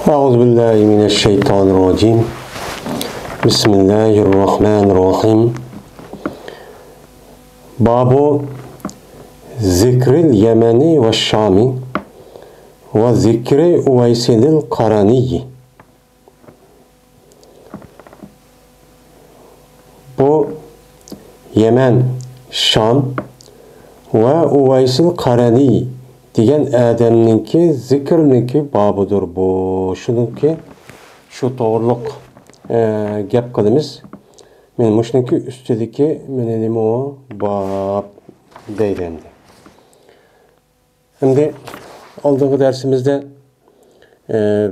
أعوذ بالله من الشيطان الرجيم بسم الله الرحمن الرحيم باب ذكر اليمن والشام وذكر أويس القرني. Bu Yemen, Şam ve Uveysil Karani degan adamninki zikrninki babıdır bu. Şununki şu doğruluk gap qilamiz. Men mushniki ustidagi meni nima o bab deydi endi. Endi oldingi darsimizda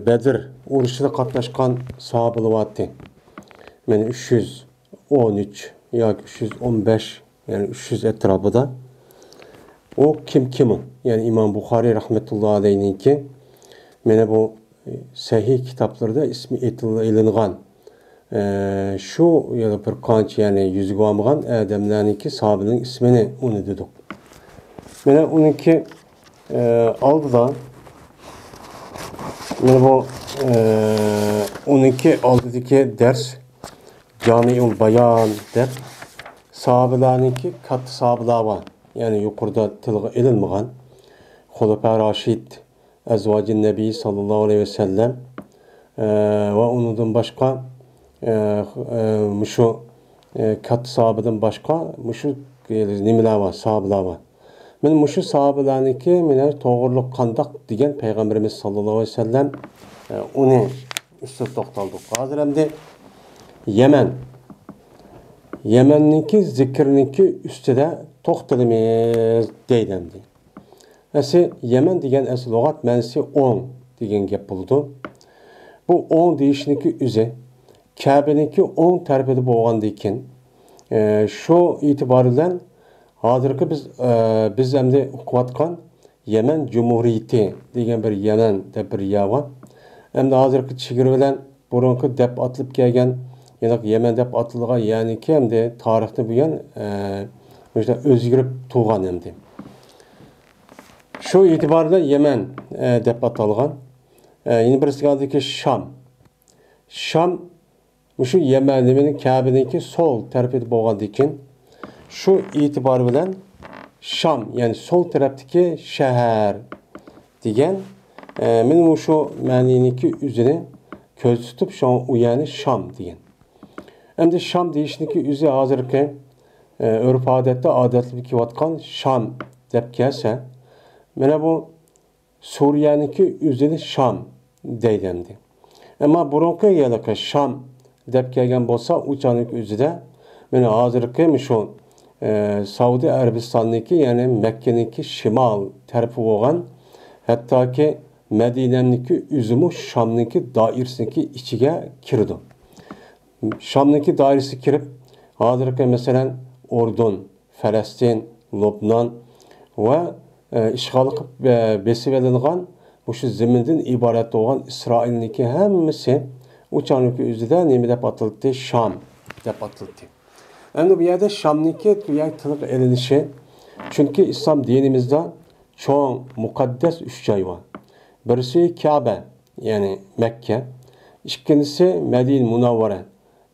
Bedir urushida qatnashgan sahobalar vatdi. Men 313 yoki 315 yani 300 etrafında. O kim? Yani İmam Bukhari rahmetullahi aleyhinki mene bu sahih kitaplarda ismi ilingan şu ya da bir kanç yani yüzüge almagan adamlarınki sahabenin ismini onu dedik. Mene onunki aldı da mene bu onunki aldıdaki ders Cami'ul Bayan der sahabelerinki kat sahabeler var. Yani yukarıda tilga ilinmegan Hulefâ Raşid Ezvacın Nebi sallallahu aleyhi ve sellem ve onundan başka şu kat sahabeden başka şu nimeler var, sahabeler var. Men şu sahabelerinki mene doğruluk kandak degan Peygamberimiz sallallahu aleyhi ve sellem onu üstü toxtaldık. Hazır hem Yemen'ninki zikirninki üstüde toxtalımız deydim. Yemen degan asıl lügat mənsi 10 degan gap buldu. Bu 10 deyişninki üzü Kabe'ninki 10 tərəfədə bolğandan şu itibarıyla hazırki biz hem oquyatqan Yemen Cumhuriyeti degan bir Yemen deb bir yer var. Hem de hazırki chegara bilan burunqi deb atılıb kelgan Yemen deb atılgan yani ki hem de tarixni buyon o'zgarib tug'an hem de. Şu itibarıyla Yemen deb atalgan. Yine birisi kaldı ki Şam. Şam şu Yemen'in Kabe'ninki sol tarafı bolğandan şu itibar bilen Şam yani sol taraftaki şehir degan men şu ma'niniki üzüne ko'z tutib şu uyani Şam degan. Hem de Şam deyişniki üzü hazırki örf adette adatlı kivatkan Şam deb kelsa mana bu Suriye'ninki üzeri Şam deydendi. Ama burunqi yerliki Şam deb kelgan bo'lsa, uçanınki üzüde mana hazırki şu Saudi Arabistan'daki yani Mekke'ninki şimal tarafı olan hatta ki Medine'ninki üzümü Şam'ninki dairesiniki içige kirdi. Şam'ninki dairesi kirip hazırki mesela Ordun, Filistin, Lübnan ve işgal qilib besib elingan şu ziminden ibaret olan İsrail'ninki hemmisi uçanınki üzüde nima deb atildi? Şam deb atildi. Endi bu yerde Şam'ninki tiliq elinishi çünkü İslam dinimizde çok mukaddes 3 joy var. Birisi Kabe yani Mekke, ikincisi Medine Munavvara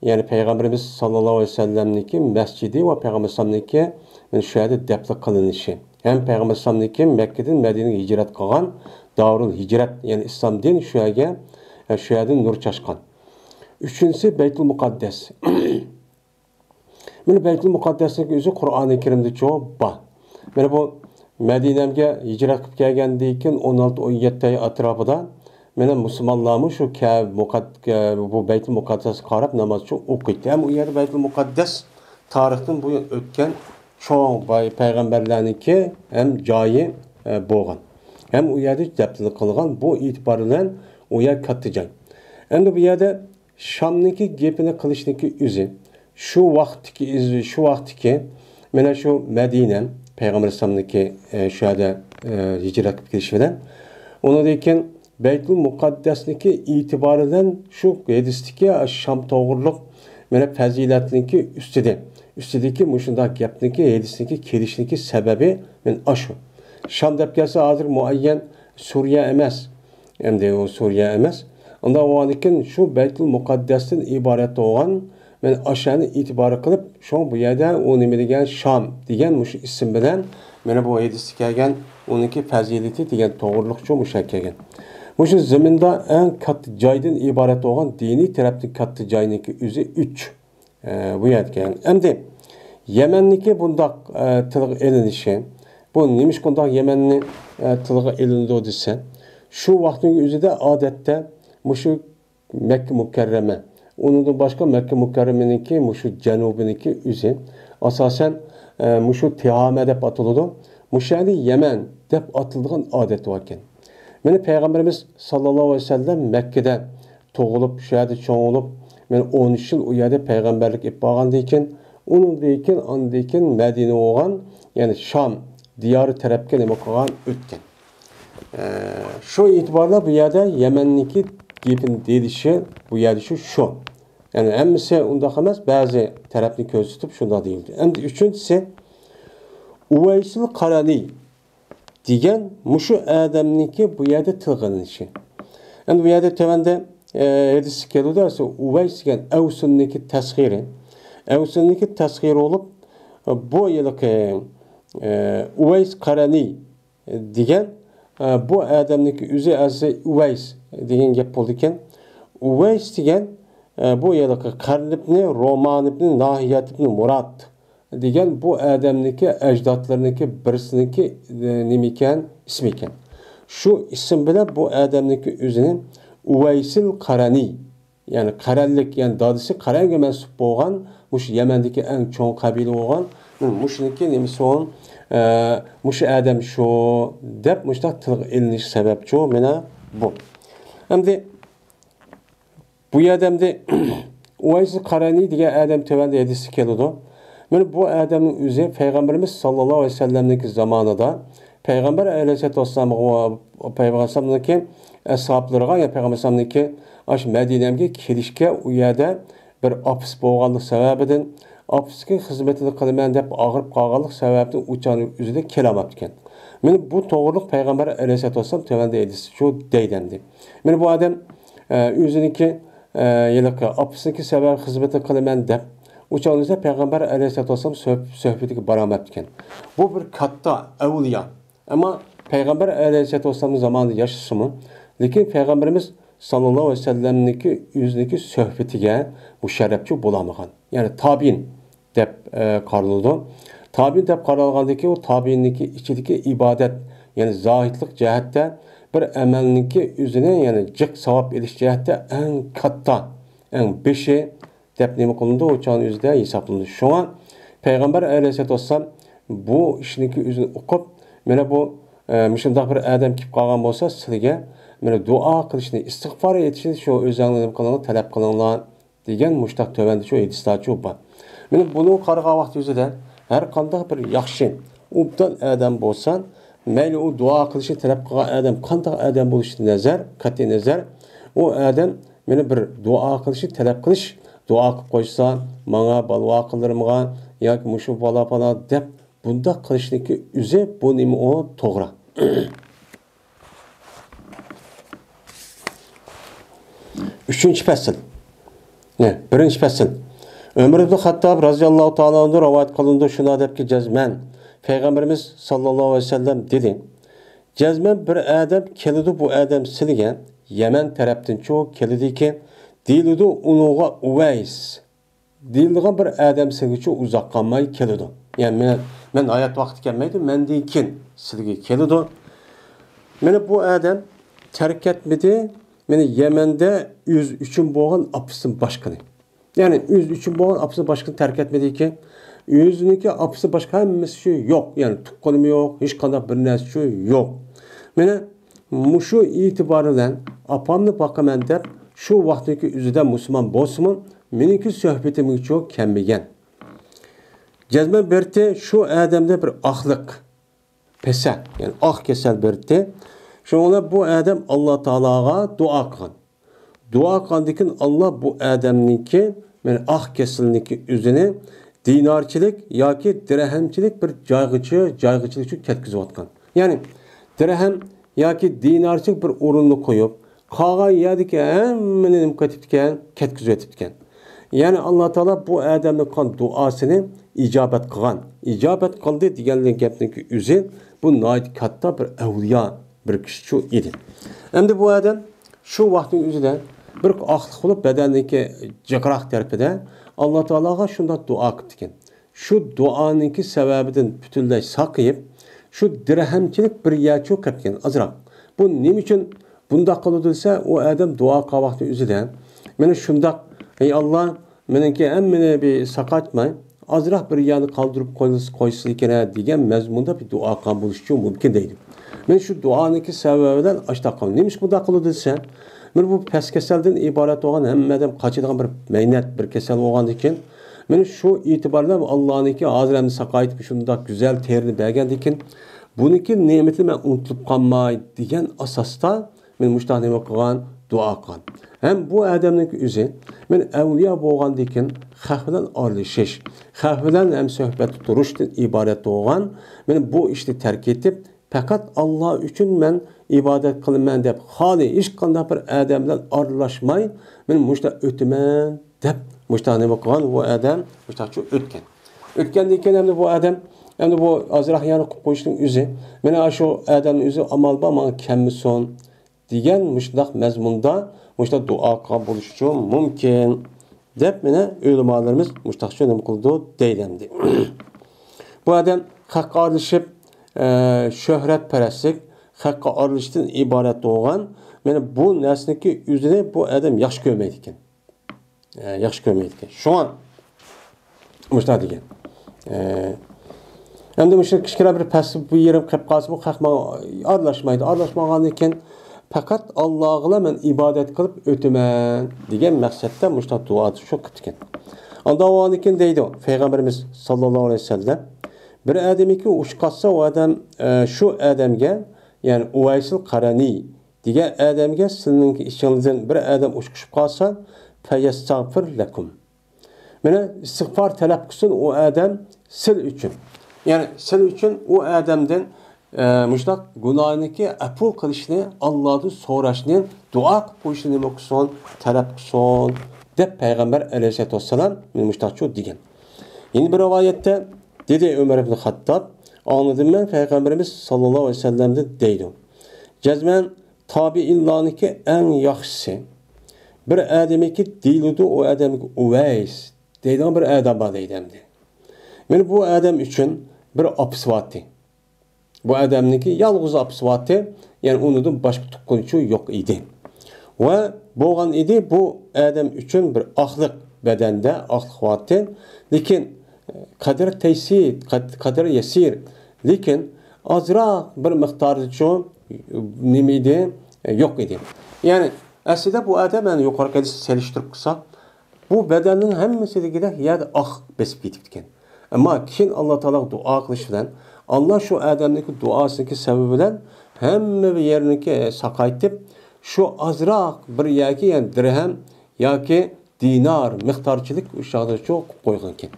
yani Peygamberimiz sallallahu aleyhi ve sellem'ninki mescidi ve Peygamberimiz'ninki şu yerde depli kılınışı. Hem Peygamberimiz'ninki Mekke'den Medine'ye hicret kılgan Darul Hicret yani İslam din şu yerden nur çaşkan. Üçüncüsü Beytül Mukaddes. Mene Beytül Mukaddes'nin özü Kur'an-ı Kerim'de çok var. Mene bu Medine'ye hicret qilib kelgandan keyin 16-17 atrofida mene musulmonlarni şu bu Beytül Mukaddes qarab namoz o'qiydi. Hem u yer Beytül Mukaddes tarixdan bu o'tgan çoğ peygamberlerinki hem joyi bo'lgan. Hem u yerda deptlik qilgan bu itibar bilan u yer katta joy. Endi bu yerda Şam'ninki gapini qilishniki o'zi şu vaqtiki mana şu Medine Peygamber Sallallahu şu yerda hicret qilib kelishi bilan undan keyin Beytül Mukaddes'ninki itibariyle şu hadisdeki Şam to'g'riliq mana fazilatniki üstüdeki muşunda gapniki hadisdeki kelişniki sebebi men aşu. Şam deb kelsa hozir muayyan Suriye emas. Endi o Suriye emas. Onda o iken şu Beytul Mukaddes'ten ibaret olan men aşağını itibar kılıp şu bu yerda o nima degan Şam degan şu isim bilan mana bu hadis kelgan onunki fazilati degan to'g'riliqcha mushak kelgan. Şu zaminda en katta joydan ibaret olan dini tarafdan katta joyniki o'zi 3 bu yerda kelgan. Endi Yemenniki bundaq tilga elinishi bu nemish bundaq Yemenni tilga elindi desa şu vaqtning o'zida odatda şu Mekke Mukarreme onun başka Mekke Mukarreme'ninki şu janubiniki o'zi asosan şu Tihame deb atiladi. Mushani Yemen deb atiladigan odat bor ekan. Meni Peygamberimiz sallallohu alayhi vasallam Mekke'de tug'ilib, shu yerda cho'ng'ilib, men 13 yil u yerda payg'ambarlik qilib bo'lgandan keyin ondan keyin Madina bo'lgan, ya'ni Sham diyori tarafga nima qilgan o'tgan. Shu e'tiborla bu yerda Yemenniki gapini dedishi bu yerda shu. Yani hammasi undaq emas, ba'zi tarafni ko'rsatib shunday deyildi. Endi uchinchisi Uvaysil Qarani degan mushu adamniki bu yerda tilg'inishi. Endi bu yerda tavanda hadis keladi, Uvays degan Avsunniki tasghiri. Avsunniki tasghiri olib bu yilki Uvays Qarani degan bu adamniki o'zi asli Uvays degan gap bo'ldi ekan. Uvays degan bu yilki Qarn ibn Roman ibn Nahiyat ibn Murad degan bu adamniki ajdodlarniki birsiniki nima ekan, ismi ekan. Shu ism bilan bu adamniki o'zini Uvaysil Qarani, ya'ni Qarallik, ya'ni dadisi Qaranga mansub bo'lgan, mush Yamandagi eng cho'ng qabila bo'lgan, mushniki nimasi on, mush adam shu deb mushtaq tilga ilinish sababchi mana bu. Endi bu adamda Uvaysil Qarani degan adam tövanda hadisi keladi. Mana bu adamning o'zi Payg'ambarimiz sallallohu alayhi vasallamning zamonida Payg'ambar alayhissalatu vassalam va Payg'ambarning ashablariga, ya Payg'ambarning ash Madinaga kelishga u yerda bir ofis bo'lganlik sababidan ofisga xizmatini qilaman deb og'irib qolganlik sababidan uchaning o'zida kelamoqdi ekan. Mana bu to'g'riliq Payg'ambar alayhissalatu vassalam tövanda hadisi shu deydi. Mana bu odam o'ziniki yilqi ofisniki sabab xizmatini qilaman deb uçağınızda Peygamber Aleyhisselatü Vesselam sohbetiga boramoqdi ekan. Bu bir katta avliya. Ama Peygamber Aleyhisselatü Vesselam'ın zamanında yaşasımı, lekin Peygamberimiz sallallahu aleyhi ve sellem'niki yüzniki sohbetiga bu şerefçi bulamagan. Yani tabiin deb qaraldı. Tabiin deb qaralgandaki o tabiinniki içideki ibadet, yani zahitlik cihetde bir amelniki üzerine, yani cık savab eliş cihetde en katta, en beşi deb nima qilindi, o'chani o'zida hisoblanadi. Shunga Payg'ambar alayhissalatu vassalam bu ishniki o'zini o'qib, mana bu shunday bir odam kelib qolgan bo'lsa, sizga mana duo qilishni, istig'for etishni shu o'zingizga nima qilinglar, talab qilinglar degan mushtaq tövanda shu hadislar bor. Mana buni qarag'an vaqt o'zida har qanday bir yaxshi obdal odam bo'lsa, mayli u duo qilishni talab qilgan odam qanday odam bo'lishi nazar, qat'iy nazar, u odam mana bir duo qilishni talab qilish, dua qilib qo'ysa, menga balvo qildirmagan yoki mushu bola falan deb bunda qilishniki o'zi bu nima o to'g'ri. Üçüncü fasl. Ne? Birinchi fasl. Ömür ibn Hattob radhiyallohu ta'ala anhu rivoyat qilindi, shuna debki jazman Payg'ambarimiz sallallohu alayhi vasallam dedi. Jazman bir odam keladi, bu odam sizga Yaman tarafdan cho'q keladiki, deyildi unuğa Uvays. Deyildiğin bir adam sizga uzoq qolmay keladi. Yani men hayat vaqti kelmaydi, mendan keyin sizga keladi. Mana bu adam terk etmedi. Meni Yemen'de 103 bo'lgan apsın başkanı. Yani 103 bo'lgan apsın başkanı terk etmedi ki, yüzüneki apsın başkanı hammasi şu yok. Yani tuqqanim yok, hech qanday bir narsa şu yok. Mana mushu itibarıyla apamni boqaman deb şu vaqtdagi o'zida musulmon bo'lsin, meniki sohbetim çok kelmagan. Jazman berdi şu adamda bir axliq, pesa, yani ah kesal berdi. Şuna bu adam Allah Teala'ga dua qilgan. Dua qilgandan Allah bu adamniki, men ah kesilniki o'zini dinarchilik yoki dirhamchilik bir joyg'ichilik uchun ketkizib atgan. Yani dirham yoki dinarchilik bir o'rinni qo'yib, Qolgan yerdagi hammani nima qilibdikan, ketkizib o'tibdikan. Ya'ni Alloh taolo bu odamning qilgan duosini ijobat qilgan. Ijobat qildi deganlik gapning o'zi bu nihoyat katta bir avliyo bir kishi edi. Endi bu odam shu vaqtning o'zida bir oqliq bo'lib badanniki jiqroq tarafida Alloh taologa shunday duo qilgan. Shu duoniki sababidan butunlay saqayib, shu dirhamchilik bir yachu qilgan azroq. Bu nima uchun bundaq qildi desa, u odam duo qilgan vaqtni o'zida meni shundoq, ey Alloh, meniki hammani bir saqatmay, azroq bir yani qoldirib qo'ysa ekan degan mazmunda bir duo qilgan bo'lishi mumkin deydi. Men shu duoniki sababidan ashta qildim. Nima ish bundaq qildi desa, men bu past kasaldan iborat bo'lgan hammadan qochadigan bir mehnat bir kasal bo'lgandan keyin men shu e'tiborda Allohniki hozirni saqaytib shundoq go'zal terini bergandan keyin buniki ne'matni men unutib qolmay degan asosda men mushtaq nima qilgan duo qilgan. Hem bu odamning o'zi men avliyo bo'lgandan keyin xalq bilan aralashish, xalq bilan ham suhbat turishdan iborat bo'lgan. Men bu ishni tark etib faqat Alloh uchun men ibodat qilaman deb xoli hech qanday bir odam bilan aralashmay men mushtaq o'taman deb mushtaq nima qilgan bu odam mushtaqcha o'tgan. O'tgandan keyin ham bu odam endi bu azroq yana qilib qo'yishning o'zi mana shu odamning o'zi amal bor menga kamison degan mushtaq mazmunda mushtaq duo qilib bo'lishi mumkin deb mana ulamolarimiz mushtaqcha nima qildi deydi. Bu odam haqqa aralashib şöhretperestlik, hakka aralıştan ibaret doğan, yani bu nesneki üzerine bu adam yaxşı görmeydikken. Yaxşı görmeydikken. Şu an, müştah diken. Hem de müştah kişkira bir pasif bu yerim kıp kalsı bu hakma aralashmaydı. Aralashmağan iken, fakat Allah'la men ibadet kılıp ötümen diyen məqsəddə müştah duadı şu kıtken. Anda o an iken deydi o, Peygamberimiz sallallahu aleyhi ve sellem, bir adamiki ushqatsa o adam şu adamga yani Uvaysil Qarani degan adamga sizning ishingizdan bir adam ushqishib qolsa fayastagfir lakum. Mana istig'for talab qilsin o adam siz uchun. Yani siz uchun o adamdan mushtaq gunohniki afu qilishni, Allohdan so'rashni, duo qilib qo'yishni nima qilsin, talab qilsin deb payg'ambar alayhisolatu vassalam mushtaqchu degan. Yeni bir rivoyatda dedi Ömer ibn Hattab, anladım ben Peygamberimiz sallallahu aleyhi ve sellem'de deydi. Cezmen tabi'illaniki en yaxşısı. Bir adamiki değildi o adamiki Uveys. Deydi bir adam var deydimdi. Yani bu adam için bir apsvatı. Bu adamniki yalnız apsvatı. Yani onun başka tukunçu yok idi. Ve boğan idi bu adam için bir ahlık bedende, ahlık vatı. Lakin kadar teysir, kadar yesir. Lakin azraq bir miqdarda çoğun nimeydi, yok idi. Yani aslında bu adam yani yukarı seliştirip kısa bu bedenin hemmesi gider ya da besip gitipken. Ama kim Allah Teala dua kılış bilen Allah şu adamdaki duasındaki sebebiyle hemme bir yerindeki sakaytip şu azraq bir yaki yani dirhem yaki dinar miktarçılık uşağıda çok koyganken.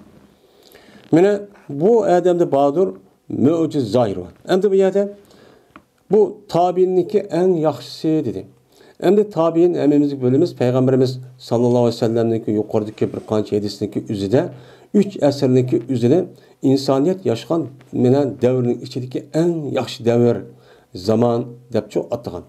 Mene bu adamda badur muciz zahir var. Hem de bu yerde bu tabiinniki en yaxşısı dedi. Hem de tabiin emimizlik bölümümüz Peygamberimiz sallallahu aleyhi ve sellem'deki yukarıdaki bir kança hadisindeki üzerinde 3 əsrindeki üzerine insaniyet yaşayan menen devrinin içindeki en yaxşı devir zaman dep çok attıgan.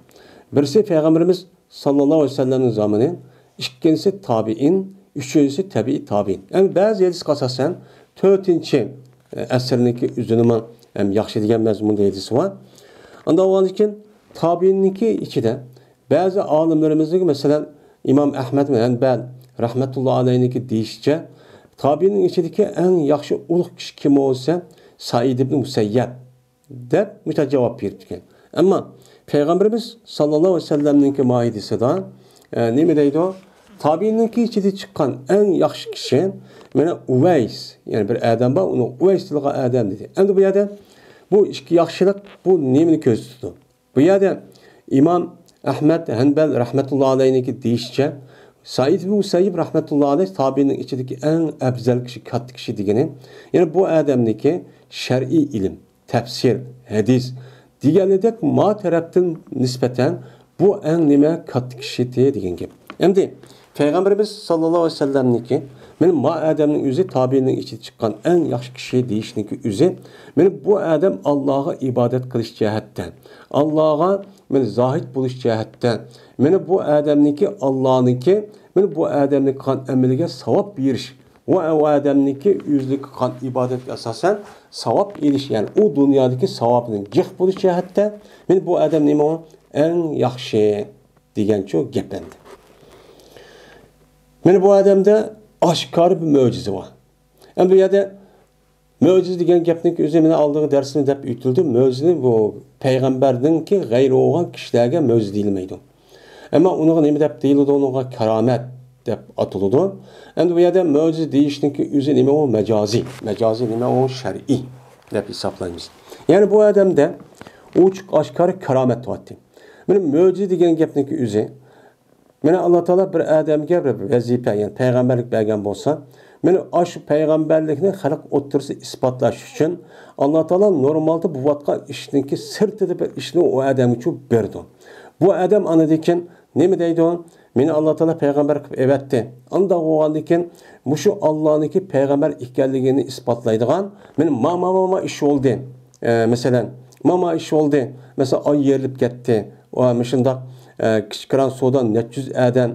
Birisi Peygamberimiz sallallahu aleyhi ve sellem'in zamanı, ikincisi tabiin, üçüncüsü tabii tabiin. Yani bazı hadis kasasen 4-ci əsrindeki üzerine hem yaxşı diyen mezmunda hadisi var. Anda o an için tabiinniki içinde bazı alimlerimizin mesela İmam Ahmed ve Hanbal rahmetullahi aleyhinki deyişçe tabiinin içindeki en yaxşı uluq kişi kim olsa Said ibn Musayyab deb mütecevap verdi. Ama Peygamberimiz sallallahu aleyhi ve sellem'ninki maidisi da ne deydi o? Tabiininki içinde çıkan en yaxşı kişi mana Uveys yani bir adam var onu Uveys diye adam dedi. Endi bu yerda bu iki yaxşılık bu nemini ko'z tutdi. Bu yerda İmam Ahmed Hanbal rahmetullahi aleyhinki deyişçe Said ibn Musayyib rahmetullahi aleyh tabiinin içindeki en afzal kişi, katta kişi degeni. Yani bu adamdaki şer'i ilim, tefsir, hadis diğerledek ma taraftan nispeten bu en nime kattı kişi degan gap. Endi Peygamberimiz sallallohu alayhi vasallamniki men ma Adamning o'zi tabiinin içi çıkan en yaxshi kishi deyishniki o'zi men bu adam Allah'a ibadet qilish jihatdan, Allah'a men zahid bo'lish jihatdan, men bu adamniki Allah'niki, men bu adamning qan amaliga savob berish va o adamniki o'zlik qan ibadatga asosan savob elish, ya'ni u dunyodagi savobning jiq bo'lish jihatdan men bu adam nima en yaxshi degancha gap endi. Men bu adamda aşkar bir möcize var. Yani bu yerde möcize degan gapning o'zi meni aldığım dersini deb aytildi. Möcize bu peygamberden ki gayri olan kişilerge möcize deyilmeydi. Ama onu nima deb deyildi? Ona keramet deb atıldı. Yani bu yerde möcize deyişninki o'zi nima o mecazi. Mecazi nima o şer'i deb hesaplaymiz. Yani bu adamda uçuk aşkar keramet vardı. Benim möcize degan gapninki o'zi meni Allah Teala bir adamga bir vazifa, yani peygamberlik bergan bo'lsa, meni shu peygamberlikni xalq o'ttirsa isbotlash uchun Allah Teala normalda bu vatqa ishniki sirtida bir ishni o odam uchun berdi. Bu odam anadekin nima deydi? Meni Allah Teala peygamber qilib evatdi. Anda o'g'andekin mushu Allohniki peygamber ekanligini isbotlaydigan meni ma ish bo'ldi. Masalan, ma ish bo'ldi. Mesela ay yerilib ketdi. Va shundoq kichikran sudan 400 adam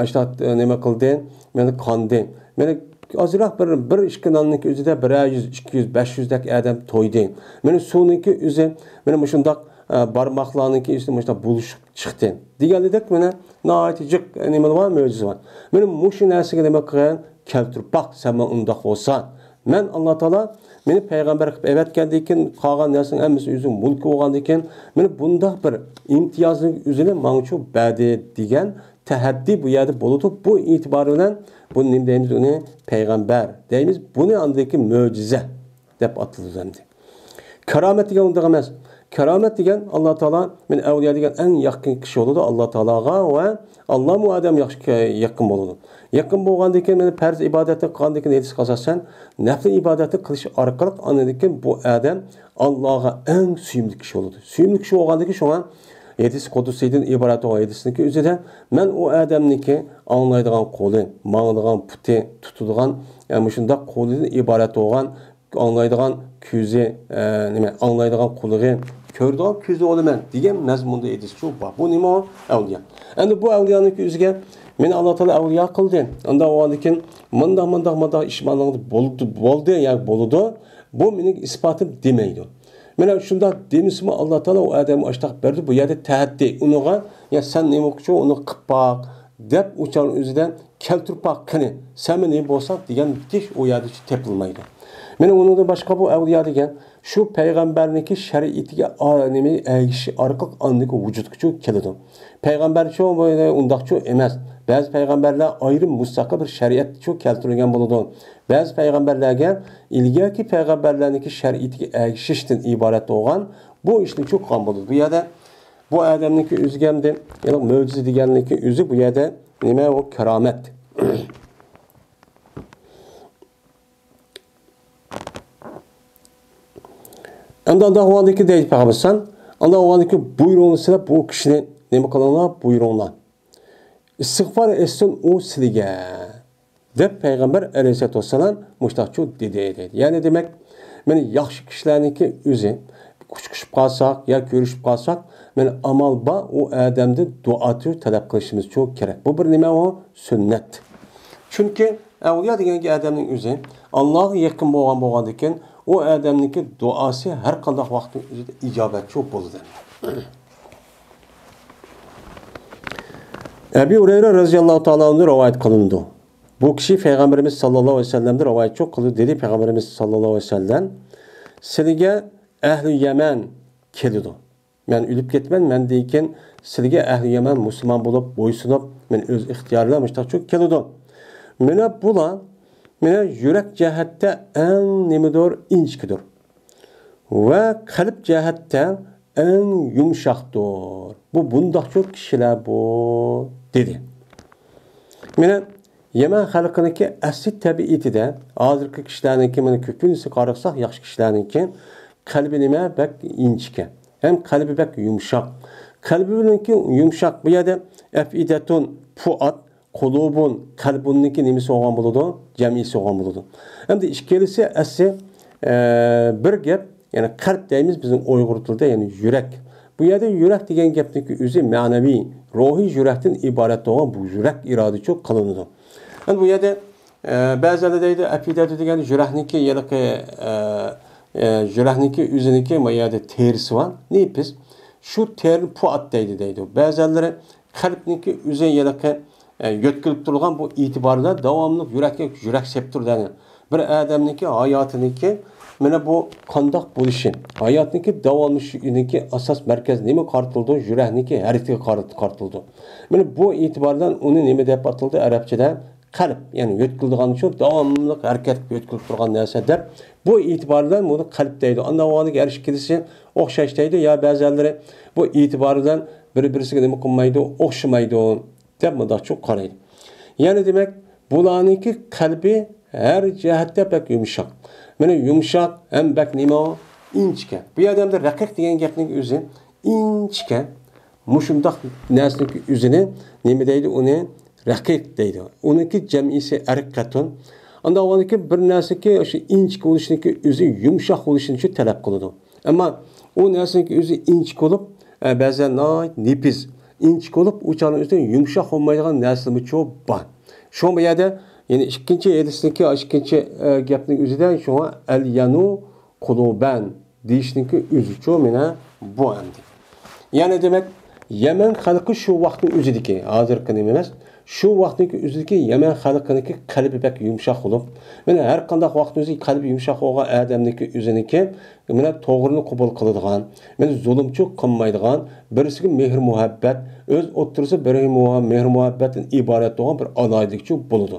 işte nima qildi? Meni qandi. Meni azroq bir ishkinalniki o'zida 100, 200, 500 dak adam to'ydi. Meni suvniki o'zi meni shundoq barmoqlarniki işte buluşib chiqdi. Deganidek meni noatijiq nima var, mo'jiza var. Meni mushu narsaga nima qilgan? Keltirib baq, sen undoq bo'lsa, men Allah Teala meni peygamber qilib evatgandan qolgan narsaning hammasi o'zim mulk bo'lgandan meni bundoq bir imtiyozning o'zini menga berdi degan tahaddi bu yerda bo'ladi. Bu e'tibor bilan bu nima deymiz, uni peygamber deymiz. Buni andaki mo'jiza deb ataladi. Keramet degan undoq emas. Keramet degan Allah Teala men avliyo degan eng yaqin kishi bo'ladi Allah Teala'ga va Allah mu adam yaqin bo'ladi. Yaqin bo'lgandan keyin meni farz ibodatni qilgandan keyin hadis qasasan, nafl ibodatni qilish orqali anadikin bu adam Allohga eng suyimli kishi bo'ladi. Suyimli kishi bo'lgandan keyin shunga hadis qudusiydan iborat olan hadisniki o'zida men u odamniki anglaydigan qo'li, mangdigan puti, tutadigan, yani shunday qo'lidan iborat bo'lgan, anglaydigan ko'zi, nima, anglaydigan qulig'i, ko'rdigan ko'zi olaman degan mazmunda hadis shu bor. Bu nima? Avliyo. Endi bu avliyoniki o'ziga meni Allah Teala avliyo qildi. Unda o'g'andikin mundaq ish maningda bo'ldi, yoki bo'ladi. Bu mening isbotim demaydi. Mena shunda demismi Allah Teala o odamga ashtaq berdi. Bu yerda tahaddi unuga, ya sen nima uchun uni qilib baq deb uchan o'zidan keltirib baq qani. Sen nima bo'lsan degan tish o yerda tepilmaydi. Meni uningda boshqa bu avliyo degan shu payg'ambarniki shariatiga nima ayishi orqali andiki vujudga keladi. Payg'ambar cho böyle undaqcho emas. Bazı peygamberler ayrı mustaqil bir şeriat çok keltirilgan bo'ladi. Bazı peygamberlerge ilgaki peygamberlerniki şeriatiga erişishdan iborat bo'lgan bu ishni çok qilgan bo'ladi. Bu yerda bu odamniki o'zgamdi, ya'ni mo'jiza deganligi o'zi bu yerda nima o keramet. Anda davandaki deyip bakmışsan, anda davandaki buyruğunu silip bu kişinin nima qilinglar buyruğlar. İstiğfar etsin o silige. Deb Peygamber Aleyhisselatü Vesselam muştaqçu dedi. Yani demek, meni yaxshi kishilarniki o'zi qushqishib qolsak, ya ko'rishib qolsak, meni amal ba o odamda duoati talab qilishimiz çok kerak. Bu bir nima o? Sünnet. Chunki avliyo degan odamning o'zi Allohga yaqin bo'lgan ekan, o odamniki duosi har qanday vaqtda o'zida ijobatchi bo'ladi. Ebu Hureyre radıyallahu ta'ala'nın rivayet kılındı. Bu kişi Peygamberimiz sallallahu aleyhi ve sellem'de rivayet çok kıldı. Dedi Peygamberimiz sallallahu aleyhi ve sellem, sizge ehli Yemen kelidi. Men ölüp ketmen, men deyken sizge ehli Yemen Müslüman bulup, boysunup, men öz ihtiyarlamışlar çok kelidi. Mene bula, mene yürek cehette en nimidir, inçkidir. Ve kalp cehette en yumuşaktır. Bu bundaq çok kişiler bu dedi. Mene Yemen halkınınki asli tabiatida hozirgi kishilarniki mana ko'pincha qaraqsak yaxshi kishilarniki qalbi nima bak inchika, ham qalbi bak yumshoq, Kalbininki yumşak bu yerda afidetun fuat qulubun qalbunniki nimasi olgan bo'ladi? Jamisi olgan bo'ladi. Endi ikkalisi asli bir gap, ya'ni qalb deymiz bizning Uyg'ur tilida, ya'ni yurak. Bu yerda yurak degan gapniki o'zi ma'naviy, ruhiy yurakdan iborat bo'lgan bu yurak iroda çok qilinadi. Endi bu yerda ba'zilar deydi afidatu degan yurakniki yiliqi yurakniki o'ziniki bu yerda terisi bor. Neypiz? Şu terini fuat deydi. Ba'zilari qalbniki o'zi yiliqi yo'tkilib turgan bu itibarda davomli yurak septir degani. Bir odamniki hayotiniki mana bu qandoq bo'lishi, hayotniki davomlashishidagi asos markaz nima qartildi? Yurakniki harakatiga qartildi. Mana bu itibardan uni nima deb ataldi arabchada? Qalb, ya'ni yo'tkildigan uchun davomli harakat yo'tkilib turgan narsa deb bu itibardan buni qalb deydi. Andavaniki erishkilisi o'xshash deydi. Ya ba'zilari bu itibardan bir-birisiga nima qilmaydi, o'xshamaydi deb bunday çok qaraydi. Yani demek bularniki qalbi her cihatte pek yumuşak. Mana yumuşak hem pek nima inchka. Bu odamda raqiq degan gapning o'zi inchka. Mushundaq narsaniki o'zini nima deydi? Uni raqiq deydi. Uniki jamisi arqatun. Anda oniki bir narsaki o'sha inchka bo'lishniki o'zi yumshoq bo'lishini shu talab qiladi. Ammo u narsaniki o'zi inchka bo'lib, ba'zan nepiz inchka bo'lib, uchaning o'zidan yumshoq olmaydigan narsalar çok bor. Şu bu yerda yani ikkinchi hadisniki ikkinchi gapning o'zida shunga al-yanu quluban deyishniki o'zi çok mena bu endi. Yani demek Yemen xalqi shu vaqtning o'zidagi, hozirgi nima emas, shu vaqtning o'zidagi Yemen xalqiniki qalbi pek yumshoq bo'lib, mana har qanday vaqt o'zi qalbi yumshoq bo'lgan odamniki o'ziniki mana to'g'rini qabul qiladigan, mana zulmchilik qilmaydigan, birisiga mehr muhabbat, o'z o'ttirsa bir mehr muhabbatdan iborat bo'lgan bir aloylikchi bo'ladi.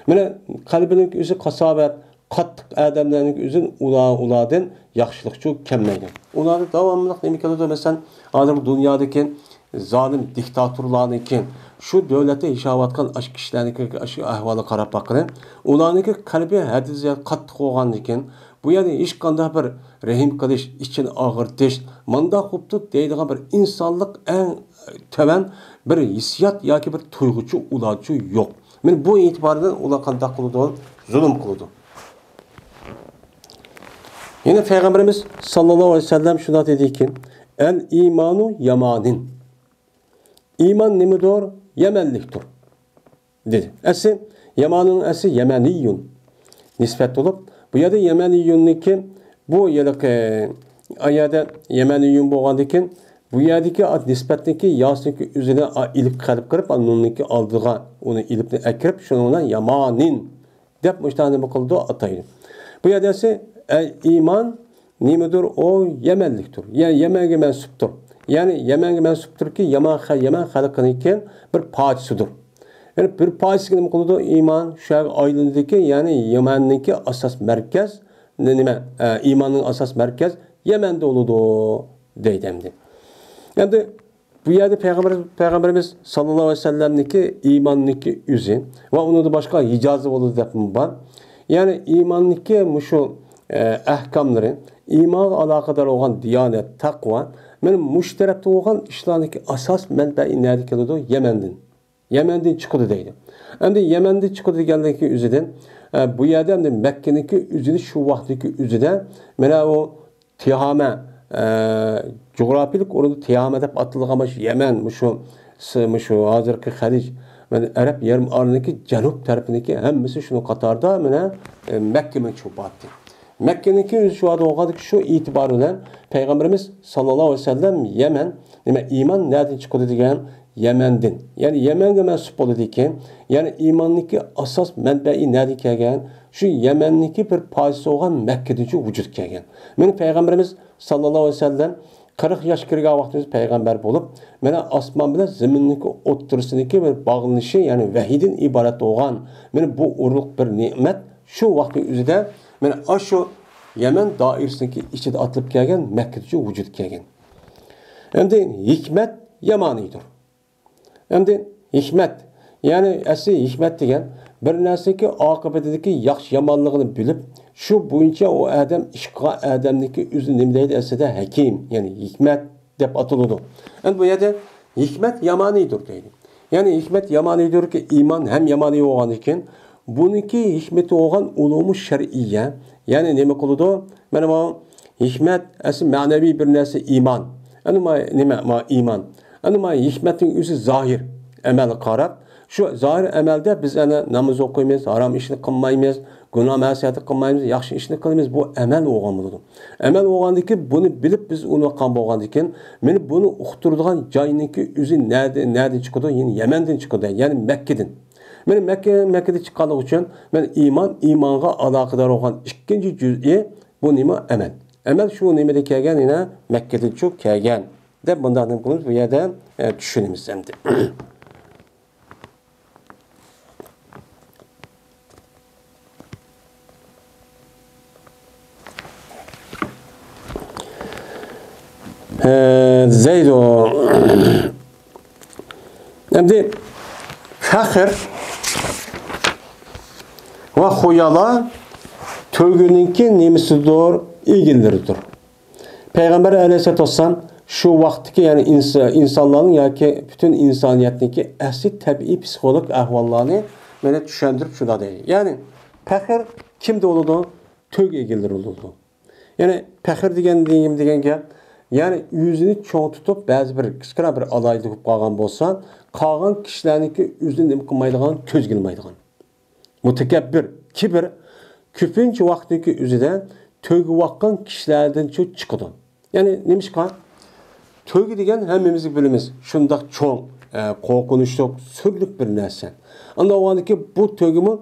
Mana qalbining o'zi qasobat, qattiq odamlarning o'zin ulardan yaxshilikchi kelmaydi. Ular davomli nima qiladi? Masalan, hozir dunyodagi zalim diktatorlarniki şu devlete yaşayotgan aş kişilarniki aşı ahvoli qarab baqırın. Ularniki qalbi hadizga qattiq bo'lgan ekan. Bu yerda hech qanday bir rahim qilish, ichini og'irtish, manda qopti deydigan bir insonlik eng tavan bir hissiyat yoki bir tuyg'uchi ularchi yo'q. Men bu e'tibordan ular qanday qiladi? Zulm qiladi. Yine Peygamberimiz sallallahu aleyhi ve sellem şuna dedi ki: "El imanu yamanin." İman nimidir? Yemenliktir. Dedi. Esi Yamanın esi Yemeniyun. Nispet olup bu yerde Yemeniyun'niki bu yıllık ayada Yemeniyun boğandikin bu yerdeki nispetindeki yasniki üzerine ilip kalıp kırıp anonunki aldığa onu ilipini ekirip şununla Yamanin dep müştahane bakıldı ataydı. Bu yerde ise iman nimidir? O Yemenliktir. Yani Yemen'e mensuptur. Yani Yemen'e mensuptur ki Yemen halkınınki bir parçasıdır. Yani bir parçası nima qiladi? İman şu aylındaki yani Yemen'deki asas merkez nima? İmanın asas merkez Yemen'de oludu deydimdi. Yani bu yerde Peygamberimiz sallallahu aleyhi ve sellem'deki imanniki üzü ve onun da başka icazı oludu depim var. Yani imanniki muşu ahkamları iman alakadar olan diyanet, takva benim müşterekte olan işlerindeki asas menbe'i nerede kalıyordu? Yemen'den. Yemen'den çıkıdı deydi. Hem de Yemen'den çıkıdı geldiğindeki üzüden bu yerde hem de Mekke'deki üzüde şu vaktdeki üzüde mesela o Tihame coğrafilik orada Tihame dep atılgamış Yemen şu hazırki Halic Arap yarım arasındaki Canub tarafındaki hemmisi şunu Katar'da Mekke'nin çoğbattı. Mekke'nin şu adı oğadık şu itibarıyla Peygamberimiz sallallahu aleyhi ve sellem Yemen iman nereden çıkıdı diyen Yemen'den. Yani Yemen'e mensup oluyor ki yani imandaki asas menbe'i nerede kelgen? Şu Yemen'deki bir parçası olan Mekke'deki vücut kelgen. Benim Peygamberimiz sallallahu aleyhi ve sellem 40 yaş kirga vaktimiz peygamber bulup mena asman bilen zemindeki oturusundaki bir bağlanışı yani vahidin ibaret olan benim bu urluk bir nimet şu vakti üzerinde mena şu Yemen dairesindeki içinde atılıp kelgen Mekke'deki vücut kelgen. Hem de hikmet yamanidir. Hem de hikmet yani asli hikmet degen bir narsaki akıbetindeki yaxşı yamanlığını bilip şu boyunca o adam işqa adamdaki üzü nima deydi aslida hakim yani hikmet deb atiladi. Endi bu yerda hikmat yamanidir deydi. Ya'ni hikmat yamanidirki iymon ham yamaniy bo'lgan ekan, buniki hikmati bo'lgan ulumi shar'iyya. Ya'ni nima qiladi? Mana bu hikmat asli ma'naviy bir narsa iymon. Ana nima iymon? Ana hikmatning o'zi zohir amal qarab, shu zohir amalda biz ana namoz o'qiymiz, harom ishni qilmaymiz, gunoh ma'siyat qilmaymiz, yaxshi ishni qilamiz. Bu amal bo'lgan bo'ladi. Amal bo'lgandiki buni bilib biz uni qilgan bo'lgandikin, meni buni uqtiradigan joyiniki o'zi nereden chiqadi? Ya'ni Yamandan chiqadi, ya'ni Makkadan. Men Makkada chiqqanlik uchun men iymonga aloqador bo'lgan ikkinchi juz'i bu nima? Amal. Amal shu nimada kelgan, yana Makkada shu kelgan deb bunday nima qilamiz? Bu yerda tushunamiz endi. Zeydo. Endi faxr va xuyala tövgününki nemisidir, ilgiliridir. Peygamber aleyhisselatü vesselam şu vaxtki yani insanların yoki bütün insaniyatniki asli tabiiy psixologik ahvollarni meni tushuntirib shunda deydi. Ya'ni faxr kimda bo'ladi? Tövg egilleri bo'ladi. Ya'ni faxr degan gap, ya'ni yüzünü cho'ng tutib ba'zi bir kichkina bir alayli bo'lib qolgan bo'lsa, qolgan kishilarniki o'zini nima qilmaydigan, ko'z qilmaydigan. Mutakabbir, kibr ko'pincha vaqtdagi o'zida to'g'i vaqgan kishilardan chiqadi. Ya'ni nimishqa? To'g'i degan hammamiz bilamiz, shundoq cho'ng, qo'rqinchli, surlik bir narsa. Unda o'g'andiki bu to'g'imi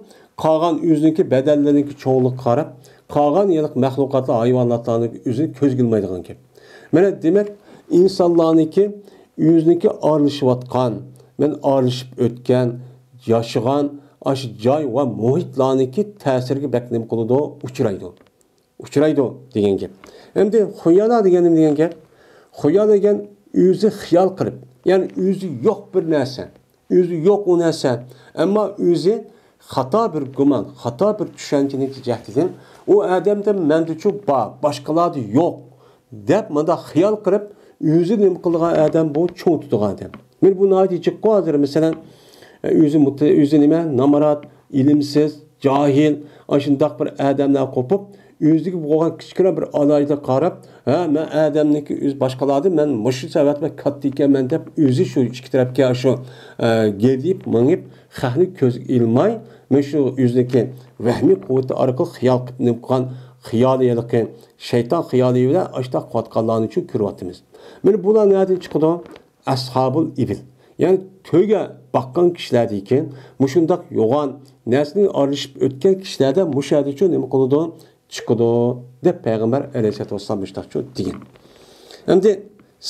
qolgan o'ziniki badallarniki cho'nglik qarab, qolgan yiliq mahluqotlar, hayvonlarning o'zini ko'z qilmaydigan gap. Mana demak, insonlarniki o'ziniki aralashayotgan, men aralashib o'tgan, yashagan aşı joy va muhitlarniki ta'siriga baknim qiladi, uchraydi degan gap. Endi xuyala degan gap, xuyala degan o'zi xiyol qilib, ya'ni o'zi yo'q bir narsa, o'zi yo'q u narsa, ammo o'zi xato bir gumon, xato bir tushunchani jihatidan u odamda mendichu bor, boshqalarda yo'q deb menda xiyol qilib, o'zi nima qilgan odam bu cho'ng tutgan odam. Men buni aytib qo'ydim, masalan, o'zi nima namarat, ilimsiz, jahil, ashundaq bir odamlar qo'pib, o'ziga bo'lgan kichkina bir alayda qarab, ha, men odamniki o'z boshqalarni men mushu savatga katta ekanman deb o'zi shu ikki tarafga shu gedib, mingib, xahni ko'z ilmay, men shu o'ziniki vahmiy quvvati orqali xiyol qilib qilgan xiyoliylikni, shayton xiyoliyi bilan ashta qotqanlarni uchun ko'ryapmiz. Men bular nereden chiqdi? Ashabul ibil. Yani to'yga bakkan kişilerdi ekan, mushundaq yo'g'on narsani aralashib o'tgan kişilerde mushadi uchun nima qiladi? Chiqadi deb payg'ambar alayhisolatu vasallam mushtachu degan. Endi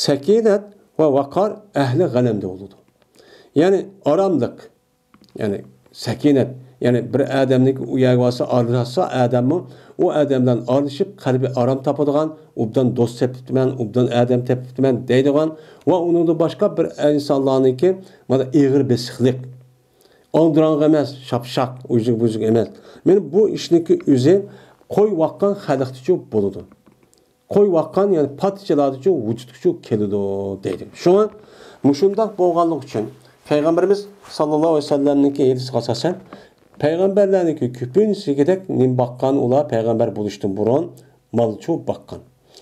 sakinat va vaqar ahli g'alamda bo'ladi. Ya'ni aramlik, ya'ni sakinat, ya'ni bir odamning u yerga borsa, aralashsa odamni o adamdan aralashib qalbi aram topadigan, obdan do'st topibman, obdan odam topibman deydigan va uningda boshqa bir insonlarniki mana ig'ir besiqlik, oldirang emas, shapshaq, o'zig emas. Men bu ishniki o'zi qo'y vaqqan xalqcha bo'ladi. Qo'y vaqqan, ya'ni patchalarcha vujudga keladi deydi. Shuna mushundaq bo'lganlik uchun Peygamberimiz sallallohu alayhi vasallamniki hadisiga asosan Peygamberlerniki köpünsigidek nim bakkan ular peygamber buluştun burun malçu bakkan.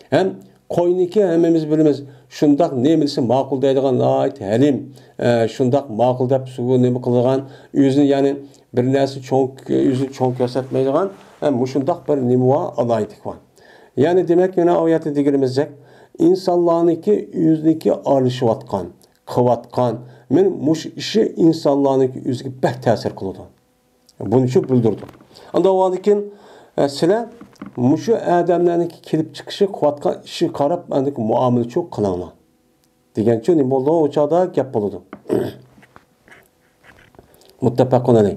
Hem koyniki hemimiz bilimiz şundak nemilisi makul deydigan ait helim şundak makul dep suğu nemi kılgan yüzünü yani bir nesi yüzünü çok göstermeydigan hem şundak bir nimva alaydık var. Yani demek yine ayeti digirimizcek insanlarniki yüzüniki alışıvatkan, kıvatkan men muş işi insanlarniki yüzüge beh tesir kılıdı. Bunun için bildirdi. Anda o andikin sizler muşu adamlarniki kelip çıkışı kuvvatga işi qarab andiki muamele çok kılanglar. Degen için ne oldu? O çağda gap buludu. Muttafaqun aleyh.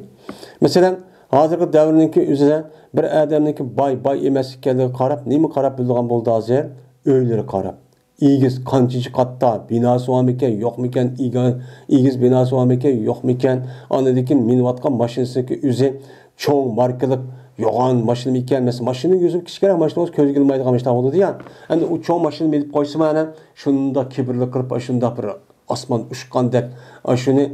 Mesela hazırki davrninki üzerine bir adamniki bay emaslikligi qarab, nemi qarab bildigan bo'ldi hozir? Öylari qarab. İgiz kancıcı katta binası var mıken yok mıken İgiz binası var mıken yok mıken anadaki minvatkan maşinesindeki üze çoğun markalık yoğan maşını iken mesela maşının yüzü kichkina maşina olsa ko'zga ilmaydigan mashina bo'ladi ya. Endi u çoğun maşını bilib qo'ysa mana shunda kibrli qilib shunda bir osmon uchqandek shuni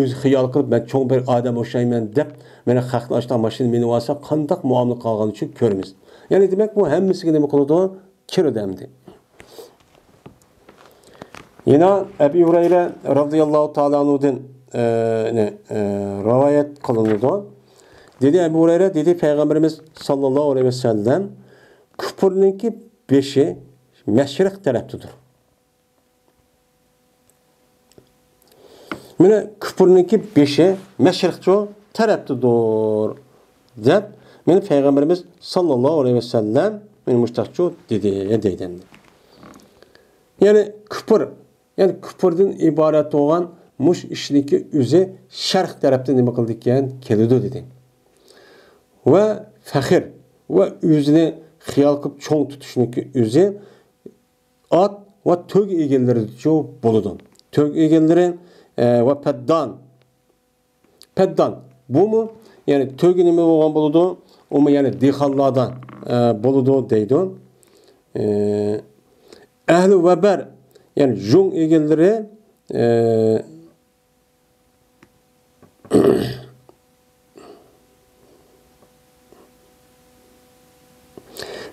o'zi xiyol qilib men cho'ng bir odam o'xshayman deb meni xalqni ashtan maşını minib olsa qandoq muomala qilgan uchun ko'ramiz. Ya'ni demak bu hammasiga nima qiladi? Kirdamdi. Yine Ebu Hureyre radıyallahu ta'ala anhu'dan rivayet kılındı. Dedi Ebu Hureyre, dedi Peygamberimiz sallallahu aleyhi ve sellem küfürünki 5'i meşrik taraftadır. Mine küfürünki 5'i meşrikçi taraftadır. Dep, benim Peygamberimiz sallallahu aleyhi ve sellem benim müştakçı dedi. Yani küfür, yani küfürden ibaret olan muş işiniki üzü şerh tarafta nima qildi ekan keladi dedi. Ve fakir ve özünü xiyal qilib cho'ng tutishniki o'zi at ve tug egalari bo'ladi. Tug egalari ve peddan. Bu mu? Yani tug nima bo'lgan bo'ladi? O mu yani dehonlardan bo'ladi deydi. Ehli veber yani jung egalari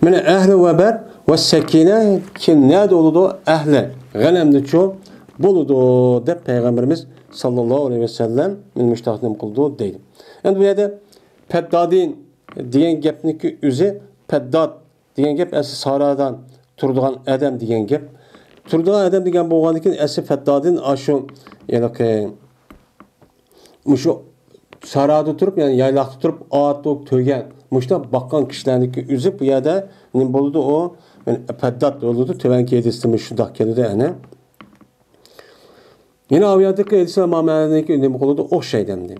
Mene ehli veber ve sekine ki ne doludu? Ehli g'alamni ço buludu deb Peygamberimiz sallallahu aleyhi ve sellem müştahdim kıldı deydi. Yani bu yerde peddadin diyen gepniki üzü peddad diyen gep esi saradan turduğan adam diyen gep. Turduğan adam diyen boğandikin esi peddadin aşu yani ki muşu sarada turup yani yaylakta turup ağatlıq tögen muşta bakkan kişilerdeki üzü bu yerde ne buldu o yani peddad oldu tövenki edilmiş şu dakikada yani. Yine aviyadaki edilse mamelendeki ne buldu o şeydendi.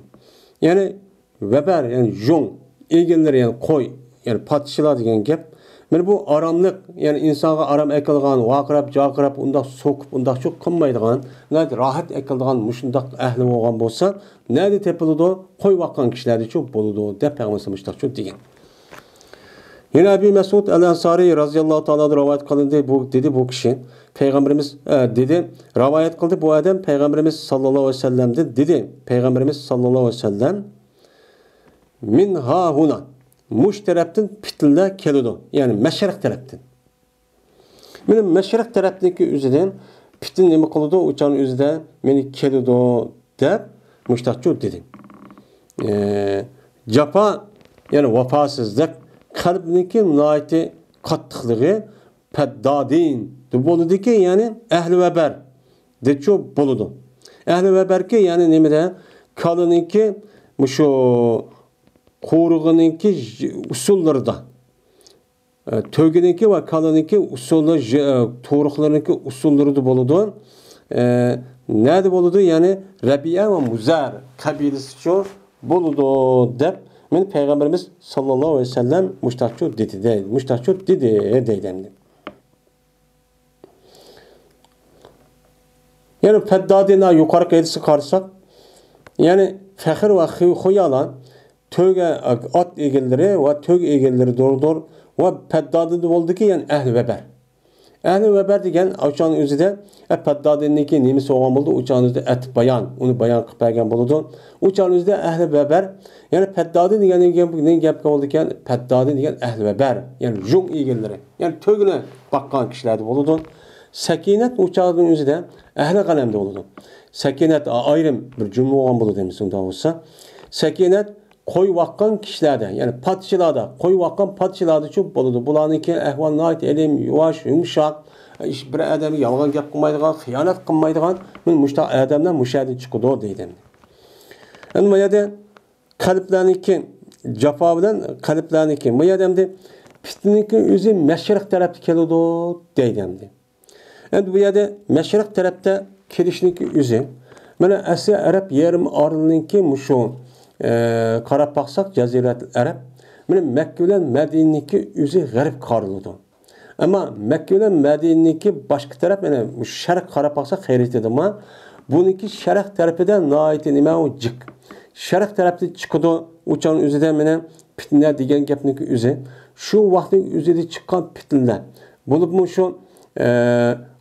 Yani Weber yani jong ilgilileri yani koy yani patişiler diyen gep. Yani bu aramlık yani insana aram ekilgan, vaqirab, jaqirab, undaq sokup, undaq çok kınmaydigan, neydi rahat ekilgan, muşundaq ehli olgan bolsa, neydi tepildi koy vakkan kişilerdi çok boludu, dep Peygamberimiz muştaq çok degen. Yine Ebu Mesud el-Ensari radıyallahu ta'ala rivayet kılındı dedi bu kişi. Peygamberimiz dedi rivayet kıldı bu adam Peygamberimiz sallallahu aleyhi ve sellem'di dedi. Peygamberimiz sallallahu aleyhi ve sellem min ha huna muş taraftan pitille keludi. Yani meşrik taraftan. Benim meşrik taraftaki üzerinde pitil nima qildi? Uçan üzerinde meni keludi deb müştaqçu dedi. Japa yani vafasızlık kalbindeki naiti qattiqligi peddadin bo'ladi ki yani ehli veber deço boludu. Ehli veber ki yani nimede kalınınki şu Qo'rug'iniki usullarida to'giniki va kalıniki usullar to'riqlarniki usullarida bo'ladi. Nada bo'ladi? Yani Rabi'a ve Muzar kabilasi cho bo'ladi deb men Peygamberimiz sallallahu aleyhi ve sellem müştaqçu dedi deydi. Yani feddadina yukarı edisi karsak yani fəxir ve xuyalan töge at egelleri ve tög egelleri doğrudur ve peddadı oldu ki yani ehli veber. Ehli veber degen uçağın özü de peddadındaki nemisi olan buldu. Uçağın özü de et bayan. Onu bayan kıpaygen buldu. Uçağın özü de ehli veber. Yani peddadı degen ne gep oldu ki peddadı degen ehli veber. Yani jung egelleri. Yani tögüne bakkan kişilerde buldu. Sekinet uçağın özü de ehli kalemde oldu. Sekinet ayrım bir cümle olan buldu demişsin daha olsa. Sekinet koy vakkan kişilerde yani padişahlarda koy vakkan padişahlarda çok boludu. Bularınki ehvalına ait elim yuvaş yumuşak bir adamı yalgan gap qilmaydigan, xiyanat qilmaydigan men muştaq adamdan müşahidi chiqdi deydi. Yani bu yerda qalblarniki jafo bilan qalblarniki bu yerda fitniki o'zi mashriq tarafga keladi deydi. Endi bu yerda mashriq tarafda kelishniki o'zi mana Asiya Arab yarim orliniki mushu qarab baxsak Jazirat Arab mana Makka bilan Madinaniki o'zi g'arb qariladi. Ama Mekke bilan Madinaniki boshqa taraf mana sharq qarab baxsak xayriyat edi. Ama buniki sharq tarafidan noiti nima u jiq. sharq tarafdan chiqadi. O'chan o'zida mana fitna degan gapniki o'zi. Shu vaqtning o'zida chiqqan fitnalar. Bo'libmi shu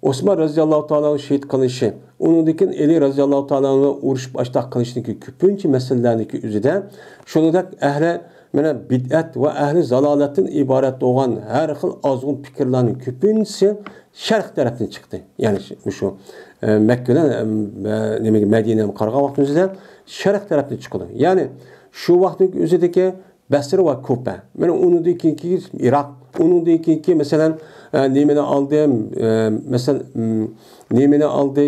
Osman roziyallohu taolo shahid qilishi, uningdan Ali roziyallohu taoloni urush boshlab qilishniki ko'pincha masalalarniki o'zida shuningdek ahli mana bid'at va ahli zalolatdan iborat bo'lgan har xil ozg'un fikrlarning ko'pinchasi sharq tarafdan chiqdi. Ya'ni shu Makkadan nimaga Madinaga qarag'an vaqtimizda sharq tarafdan chiqdi. Ya'ni shu vaqtning o'zidagi Basra va Kufa. Mana uningdan keyin Iroq, uningdan keyin masalan nemini oldi, masalan nemini oldi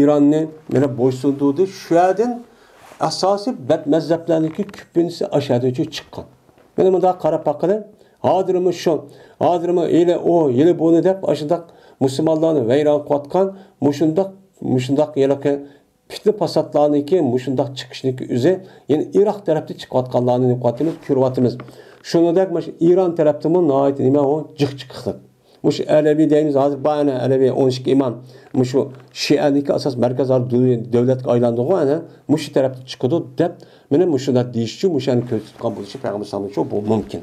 İranni mana bo'ysundirdi. Shu yerdan asosiy bad mazhablarniki ko'pinchasi aşağıda chiqqan. Mana bunda qarab baqili, hozirmi shu, hozirmi yili buni deb ashundaq musulmonlarni vayron qilayotgan, mushundaq yalaqi fitna fasodlarniki mushundaq chiqishniki o'zi, ya'ni Iroq tarafda chiqayotganlarni niqotimiz ko'ryapmiz. Shuningdek, mana Iron tarafda nihoyat nima o jiq chiqdi. Mush Alaviy deymiz, hozir bana Alaviy 12 imom, mush Shianiki asos markaz davlatga aylandigu, ana mush tarafda chiqdi deb, mana mushunda deyishchi, mushani ko'z tutgan bo'lishi payg'ambar sallallohu alayhi vasallam bu mumkin.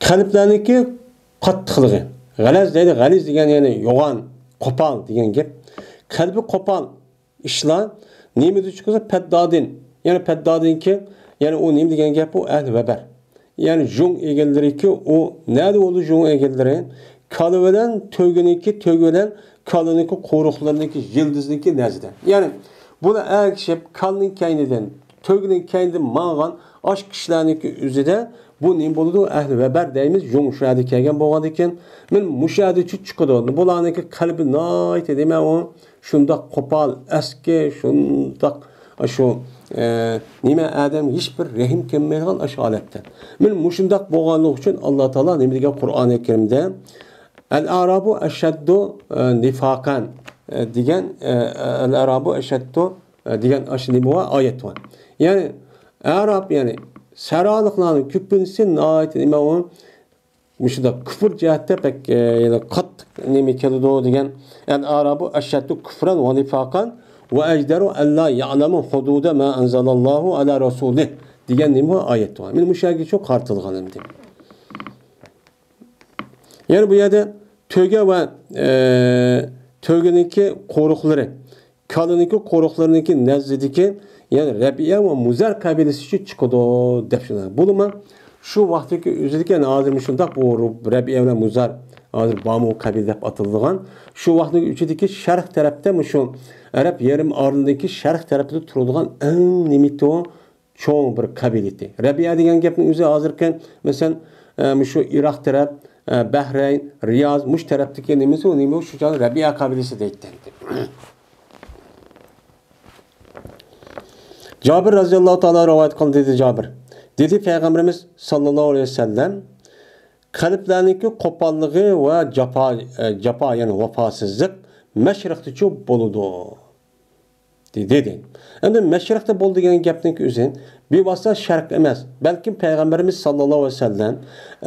Qalblarniki qattiqligi. G'alaz deydi, g'aliz degan ya'ni yo'g'on, qo'pol degan gap. Qalbi qo'pol ishlar nimada chiqsa paddodin. Ya'ni paddodinki, ya'ni u nima degan gap bu ahli vabar. Ya'ni jung egallariki u nada bo'ldi jung egallari? Kali bilan to'giniki, bilan kaliniki qo'riqlarniki, yildizniki nazida. Ya'ni buni akshib kalning kaynidan, to'gining kaynidan ma'g'an osh kishilarniki o'zida bu nima bo'ladi? Ahli vabar deymiz. Jung shadi kelgan bo'lgan ekan. Men mushadi chiqadi. Bularniki qalbi noyt dema u shundoq qo'pol, aski, shundoq shu nima adam hech bir rahim kelmaydigan holatda. Men mushundaq bo'lganligi uchun Alloh taolo nima degan Qur'oni Karimda al-arabu ashaddu nifaqan degan al-arabu ashaddu degan nima oyat bor. Ya'ni Arab ya'ni saroliqlarning ko'pinchasi noyat nima u mushunda kufr jihatda pek ya'ni qattiq nima keladi degan al-arabu ashaddu kufran va nifaqan ve ejderu alla ya'lamu hududa ma anzalallahu ala rasulih degan nima oyat var. Men mushagi çok qartilganim deb. Yani bu yerda to'ga va to'giniki qo'riqlari, kaliniki qo'riqlariniki nazdidiki, yani Rabiya va Muzar qabilasi chiqadi deb shunday. Bo'lma shu vaqtdagi o'zidagi hozir shundaq bu Rabiya va Muzar hozir Bamu qabil deb atilgan. Shu vaqtdagi uchidagi sharq tarafda shu Arab yarim orlidagi sharq tarafida turadigan eng nimito cho'ng bir qabilati. Rabiya degan gapning o'zi hozirgi masalan shu Iroq taraf, Bahrayn, Riyoz, mush tarafdagi nimasi u nima shu joy Rabiya qabilasi deydi. Jabir roziyallohu taolo rivoyat qildi dedi Jabir. Dedi Payg'ambarimiz sallallohu alayhi vasallam qalblarniki qo'polligi va jafo ya'ni vafosizlik mashriqda cho'p bo'ladi. Dedi. Endi mashriqda bo'l degan gapning o'zi bevosita sharq emas, balki payg'ambarimiz sallallohu alayhi vasallam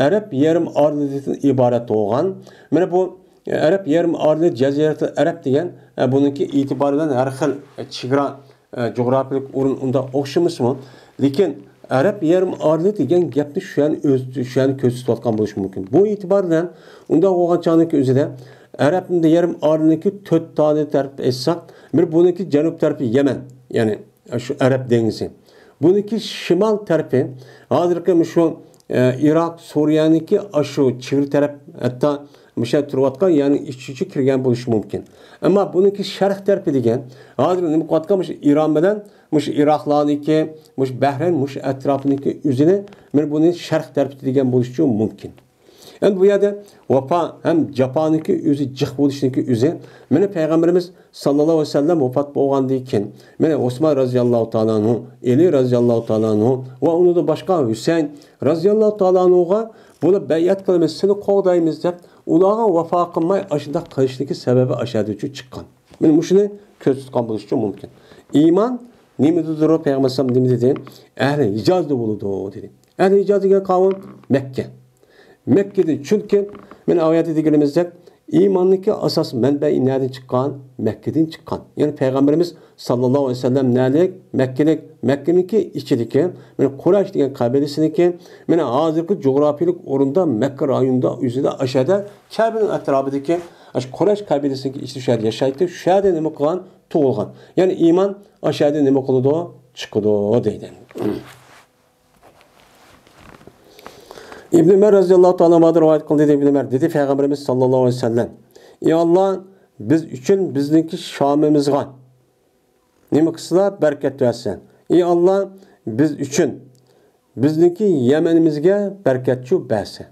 Arab yarim orolidan iborat bo'lgan. Mana bu Arab yarim oroli jaziratul Arab degan buniki e'tiboridan har xil chegara coğrafik o'rin unda o'xshamasmi? Lekin Arab yarim oroli degan gapni shu an ko'rsatayotgan bo'lishi mumkin. Bu e'tibordan unda o'g'anchoniki o'zida Arabning yarim orolniki 4 tane taraf etsak, bir buniki janub tarafi Yemen, ya'ni shu Arab dengizi. Buniki shimol tarafi, hozirgi shu Iroq, Suriyaniki shu chegara taraf, hatto musha turayotgan, ya'ni ichki kirgan bo'lishi mumkin. Ammo buniki sharq tarafi degan, hozir nima qilayotgan shu Iron bilan, shu Iroqlarniki, shu Bahrayn, shu atrofniki o'zini, men buni sharq tarafi degan bo'lishi mumkin. Yani bu yerda vafo ham Japoniki o'zi jiq bo'lishniki o'zi. Mana payg'ambarimiz sallallohu alayhi vasallam vafot bo'lgandan keyin, mana Osmon roziyallohu taolo anhu, Ali roziyallohu taolo anhu va unida boshqa Husayn roziyallohu taolo anhuga buni bay'at qilamiz, seni qo'g'daymiz deb ularga vafo qilmay ashunda qilishniki sababi ashadi uchun chiqqan. Men shuni ko'z tutgan bo'lishi mumkin. Iymon nimadir payg'ambar sallam nima dedi? Ahli Hijozda bo'ladi dedi. Ahli Hijoz degan qavm Makka. Mekke'de çünkü men ayeti deganimizda İmanniki asas mənbəyi nereden çıkan? Mekke'den çıkan. Yani Peygamberimiz sallallahu aleyhi ve sellem nelik? Mekke'ninki içideki, yani Kureyş diyen kabilesiniki, yani hazırki coğrafilik orunda Mekke rayonunda, üzerinde aşağıda Kabe'nin etrafındaki Kureyş kabilesindeki içi şehir yaşaydı. Şu şehirde ne kılan? Tuğulgan. Yani iman aşağıda ne kılıdı? Çıkıdı o deydi. İbn Ömer radıyallahu ta'ala rivayet kıldı İbn Ömer dedi Peygamberimiz sallallahu aleyhi ve sellem. Ey Allah biz üçün bizdeki Şam'ımızga nima kısla bereket versen. Ey Allah biz üçün bizdeki Yemenimizge bereketçu bersen.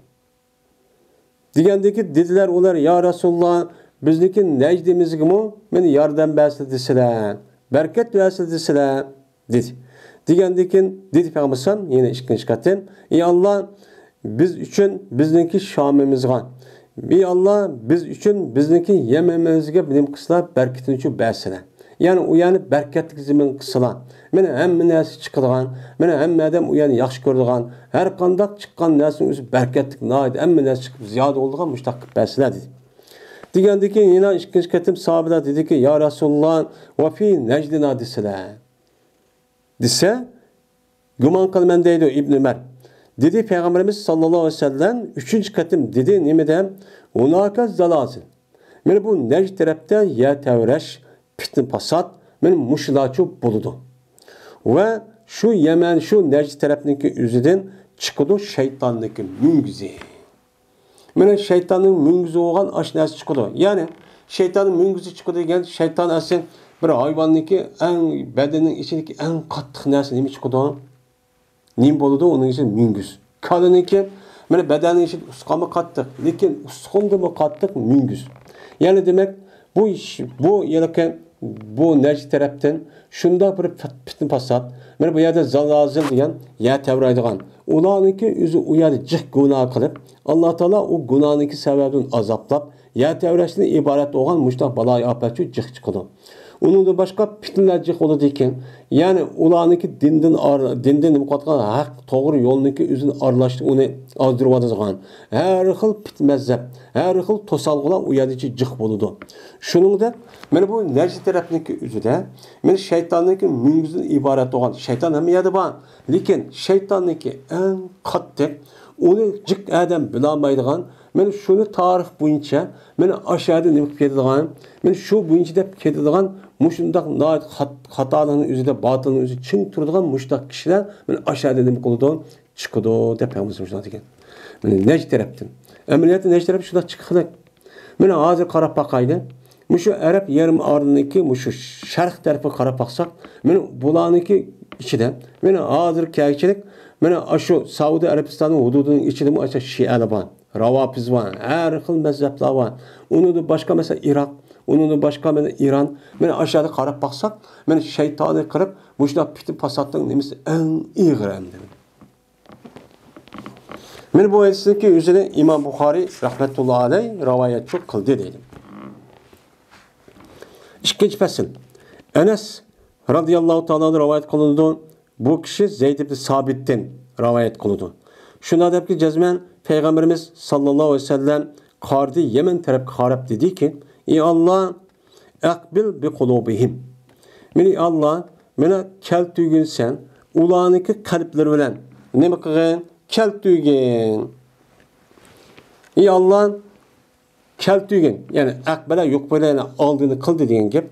Degandeki dediler ular ya Resulullah bizdeki Necdimizge mi meni yardım bersin deseler. Bereket versin deseler dedi. Degandeki dedi Peygamberim yine ikinci katım. Ey Allah biz üçün bizdeki Şam'ımızga. Ey Allah biz üçün bizdeki Yemenimizge bilim kısla bereketini şu bersene. Yani o yani bereketlik zemin kısılan. Mene hem nesi çıkıdığan, mene hem adam o yani yaxşı gördüğün, her kandak çıkan nesinin üzü bereketlik naydı, hem nesi çıkıp ziyade olduğun müştakip bersene dedi. Degandeki yine ikinci katım sahabeler dedi ki ya Resulullah ve fi necdina deseler. Dese, güman kılmen deydi İbn Ömer. Dedi Peygamberimiz sallallahu aleyhi ve sellem üçüncü katım dedi nimede unaka zalazil. Yani bu Necd tarafta ya tevreş pitin pasat benim muşlaçu buludu. Ve şu Yemen şu Necd tarafındaki üzüden çıkıdı şeytandaki müngüzi. Yani şeytanın müngüzü olan aşnası çıkıdı. Yani şeytanın müngüzü çıkıdı yani şeytan aslında bir hayvandaki en bedenin içindeki en katlı neresi nemi çıkıdı? Nim boludu onun için müngüz. Kadınınki böyle bedenin için uskamı kattık. Lakin uskundu mu kattık müngüz. Yani demek bu iş bu yelken bu Necd taraftan şunda bir pitin pasat. Böyle bu yerde zalazil diyen ya tevraydıgan. Ulanınki üzü uyadı cık günah kılıp Allah Teala o günahınki sebebini azaplap ya tevreşine ibaret olan müştak balayı apetçi cık çıkıdı. Onun da başka pitinler cık oldu iken yani ulanınki dinden mukatkan hak doğru yolunki üzün arlaştı onu azdırıvadıgan. Her xil pit mezzep, her xil tosalgılan uyadıcı cık boludu. Şunun da men bu Necd tarafındaki üzüde men şeytandaki müngüzün ibaret olan şeytan hem yedi var. Lakin şeytandaki en katlı onu cık adam bilamaydıgan men şunu tarix boyunca men aşağıda nima qilib ketadigan men shu boyunca deb ketadigan mushundaq xatolarning o'zida botilning o'zi chin turadigan mushtaq kishilar men aşağıda nima qiladi chiqadi deb Peygamberimiz shunday degan. Men Necd tarafdan amaliyotda Necd taraf shunday chiqdi. Men hozir qarab baqayli. Mushu Arab yarim orniki mushu sharq tarafga qarab baqsak men bularniki ichida men hozir kaychilik men shu Saudiya Arabistoni hududining ichida mu acha Shialar bor. Ravafiz var, her xil mezhepler var. Onu da başka mesela Irak, onu da başka mesela İran. Ben aşağıda qarab baksak, ben şeytanı kırıp, bu işte piti pasattığın nemesi en iyi gremdir. Ben bu hadisindeki üzerine İmam Bukhari rahmetullahi aleyh rivayet çok kıldı diyelim. İkinci fasıl. Enes radıyallahu ta'ala rivayet kılındı. Bu kişi Zeyd ibn Sabit'ten rivayet kılındı. Şuna da ki cezmen Peygamberimiz sallallahu aleyhi ve sellem kardı Yemen taraf karab dedi ki ey Allah akbil bi kulubihim. Meni Allah mena keltügün sen ulaniki kalpleri bilen nima qilgin keltügün. Ey Allah keltügün yani akbala yok böyle aldığını kıldı degan gap.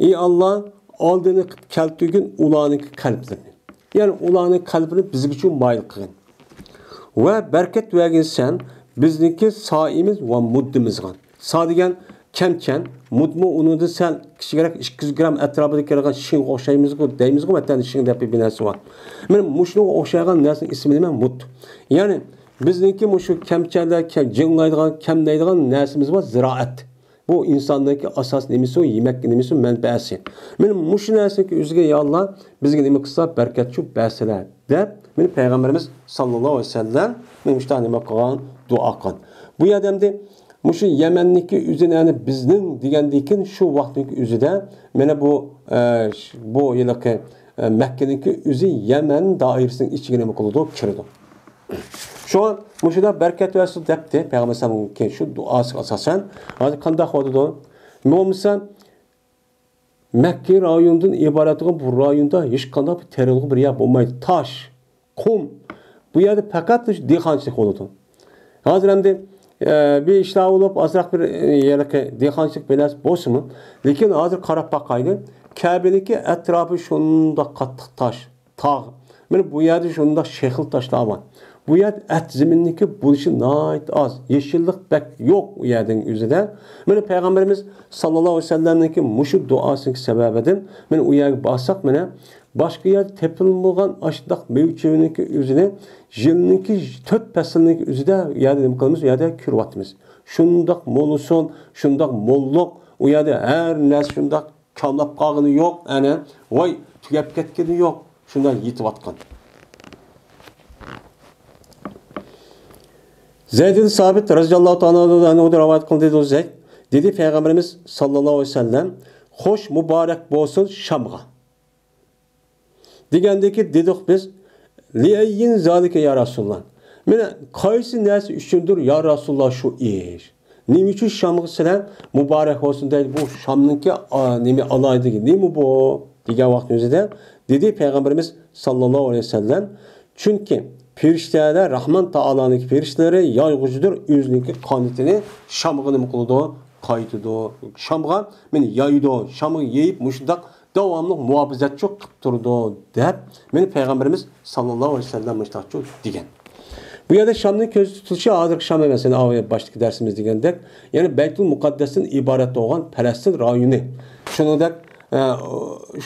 Ey Allah aldığını keltügün ulaniki kalplerini. Yani ulaniki kalbini bizim için mayil qilgin. Ve bereket vergin sen bizdeki saimiz ve muddimiz gan. Sa degan kemken mudmu onu da sen kişigerek 200 gram etrafında kelgan şin oxşaymiz go deymiz go matan şin dep bir narsa var. Men muşnu oxşagan narsa ismi nima mud. Yani bizdeki muşu kemçerler jinglaydigan kemlaydigan narsamiz var ziraat. Bu insandaki asas nemisi o yemek nemisi menbaasi. Men muşu narsaki üzüge ya Allah bizge nima qilsa bereketçu berseler deb men Peygamberimiz sallallahu aleyhi ve sellem men işte nima qilgan dua qilgan. Bu yerdemde muşu Yemenniki üzüne yani bizning degandikin şu vaqtdagi üzüde mena bu yilki Mekke'deki üzü Yemen dairesinin içine nima qildi kirdi. Şu an muşuda bereket versin depti. Peygamber sallallahu şu duası asasen. Hadi kandak oldu. Olmasa Mekke rayonundan ibaret olan bu rayonda hiç kandak bir terörlü bir yer olmaydı. Taş, kum. Bu yerde fakat dehqonchilik oldu. Hazır hem de bir işler olup azrak bir yerlike dehqonchilik belası bo'lsinmi? Lekin hazır qarab baqayli. Kabe'deki etrafı şunda qattiq taş, tağ. Mana bu yerde şunda şehil taşlar var. Bu yer et zemindeki buluşu nait az. Yeşillik pek yok bu yerden üzerinde. Mana Peygamberimiz sallallahu aleyhi ve sellem'deki muşu duasının sebebiden mana u yerga baksak mana başka yer tepilmagan aşdaq mevçeviniki üzerine yılniki 4 faslniki üzerinde yerde nima qilamiz? Yerde kürvatimiz. Şundaq molusun, şundaq molluk u yerde her narsa şundaq kamlap qolgani yo'q. Ana voy tugab ketgani yo'q. Şundan yetib Zeyd ibn Sabit radıyallahu ta'ala o da rivayet kıldı dedi Zeyd. Dedi Peygamberimiz sallallahu aleyhi ve sellem hoş mübarek olsun Şam'a. Degandeki dedik biz liyyin zalike ya Resulullah. Mene qaysi narsa üçündür ya Resulullah şu iş. Nima uchun Şam'a sizlar mübarek olsun deydi. Bu Şam'nınki nima alaydı ki nima bu degan vaqtimizda dedi Peygamberimiz sallallahu aleyhi ve sellem çünkü Firishtalar Rahman Taola'nın firishtalari yayg'uchidir o'zining qonitini Shamga nima qiladi? Qaytidi. Shamga meni yaydi. Shamga yeyib mushundaq davomli muhofazatchi qilib turdi deb meni payg'ambarimiz sallallohu alayhi vasallam mushundaqchi degan. Bu yerda Shamning ko'z tutilishi hozirgi Sham emas, yani boshdagi darsimiz degandek, ya'ni Baytul Muqaddasdan iborat bo'lgan Falastin rayoni.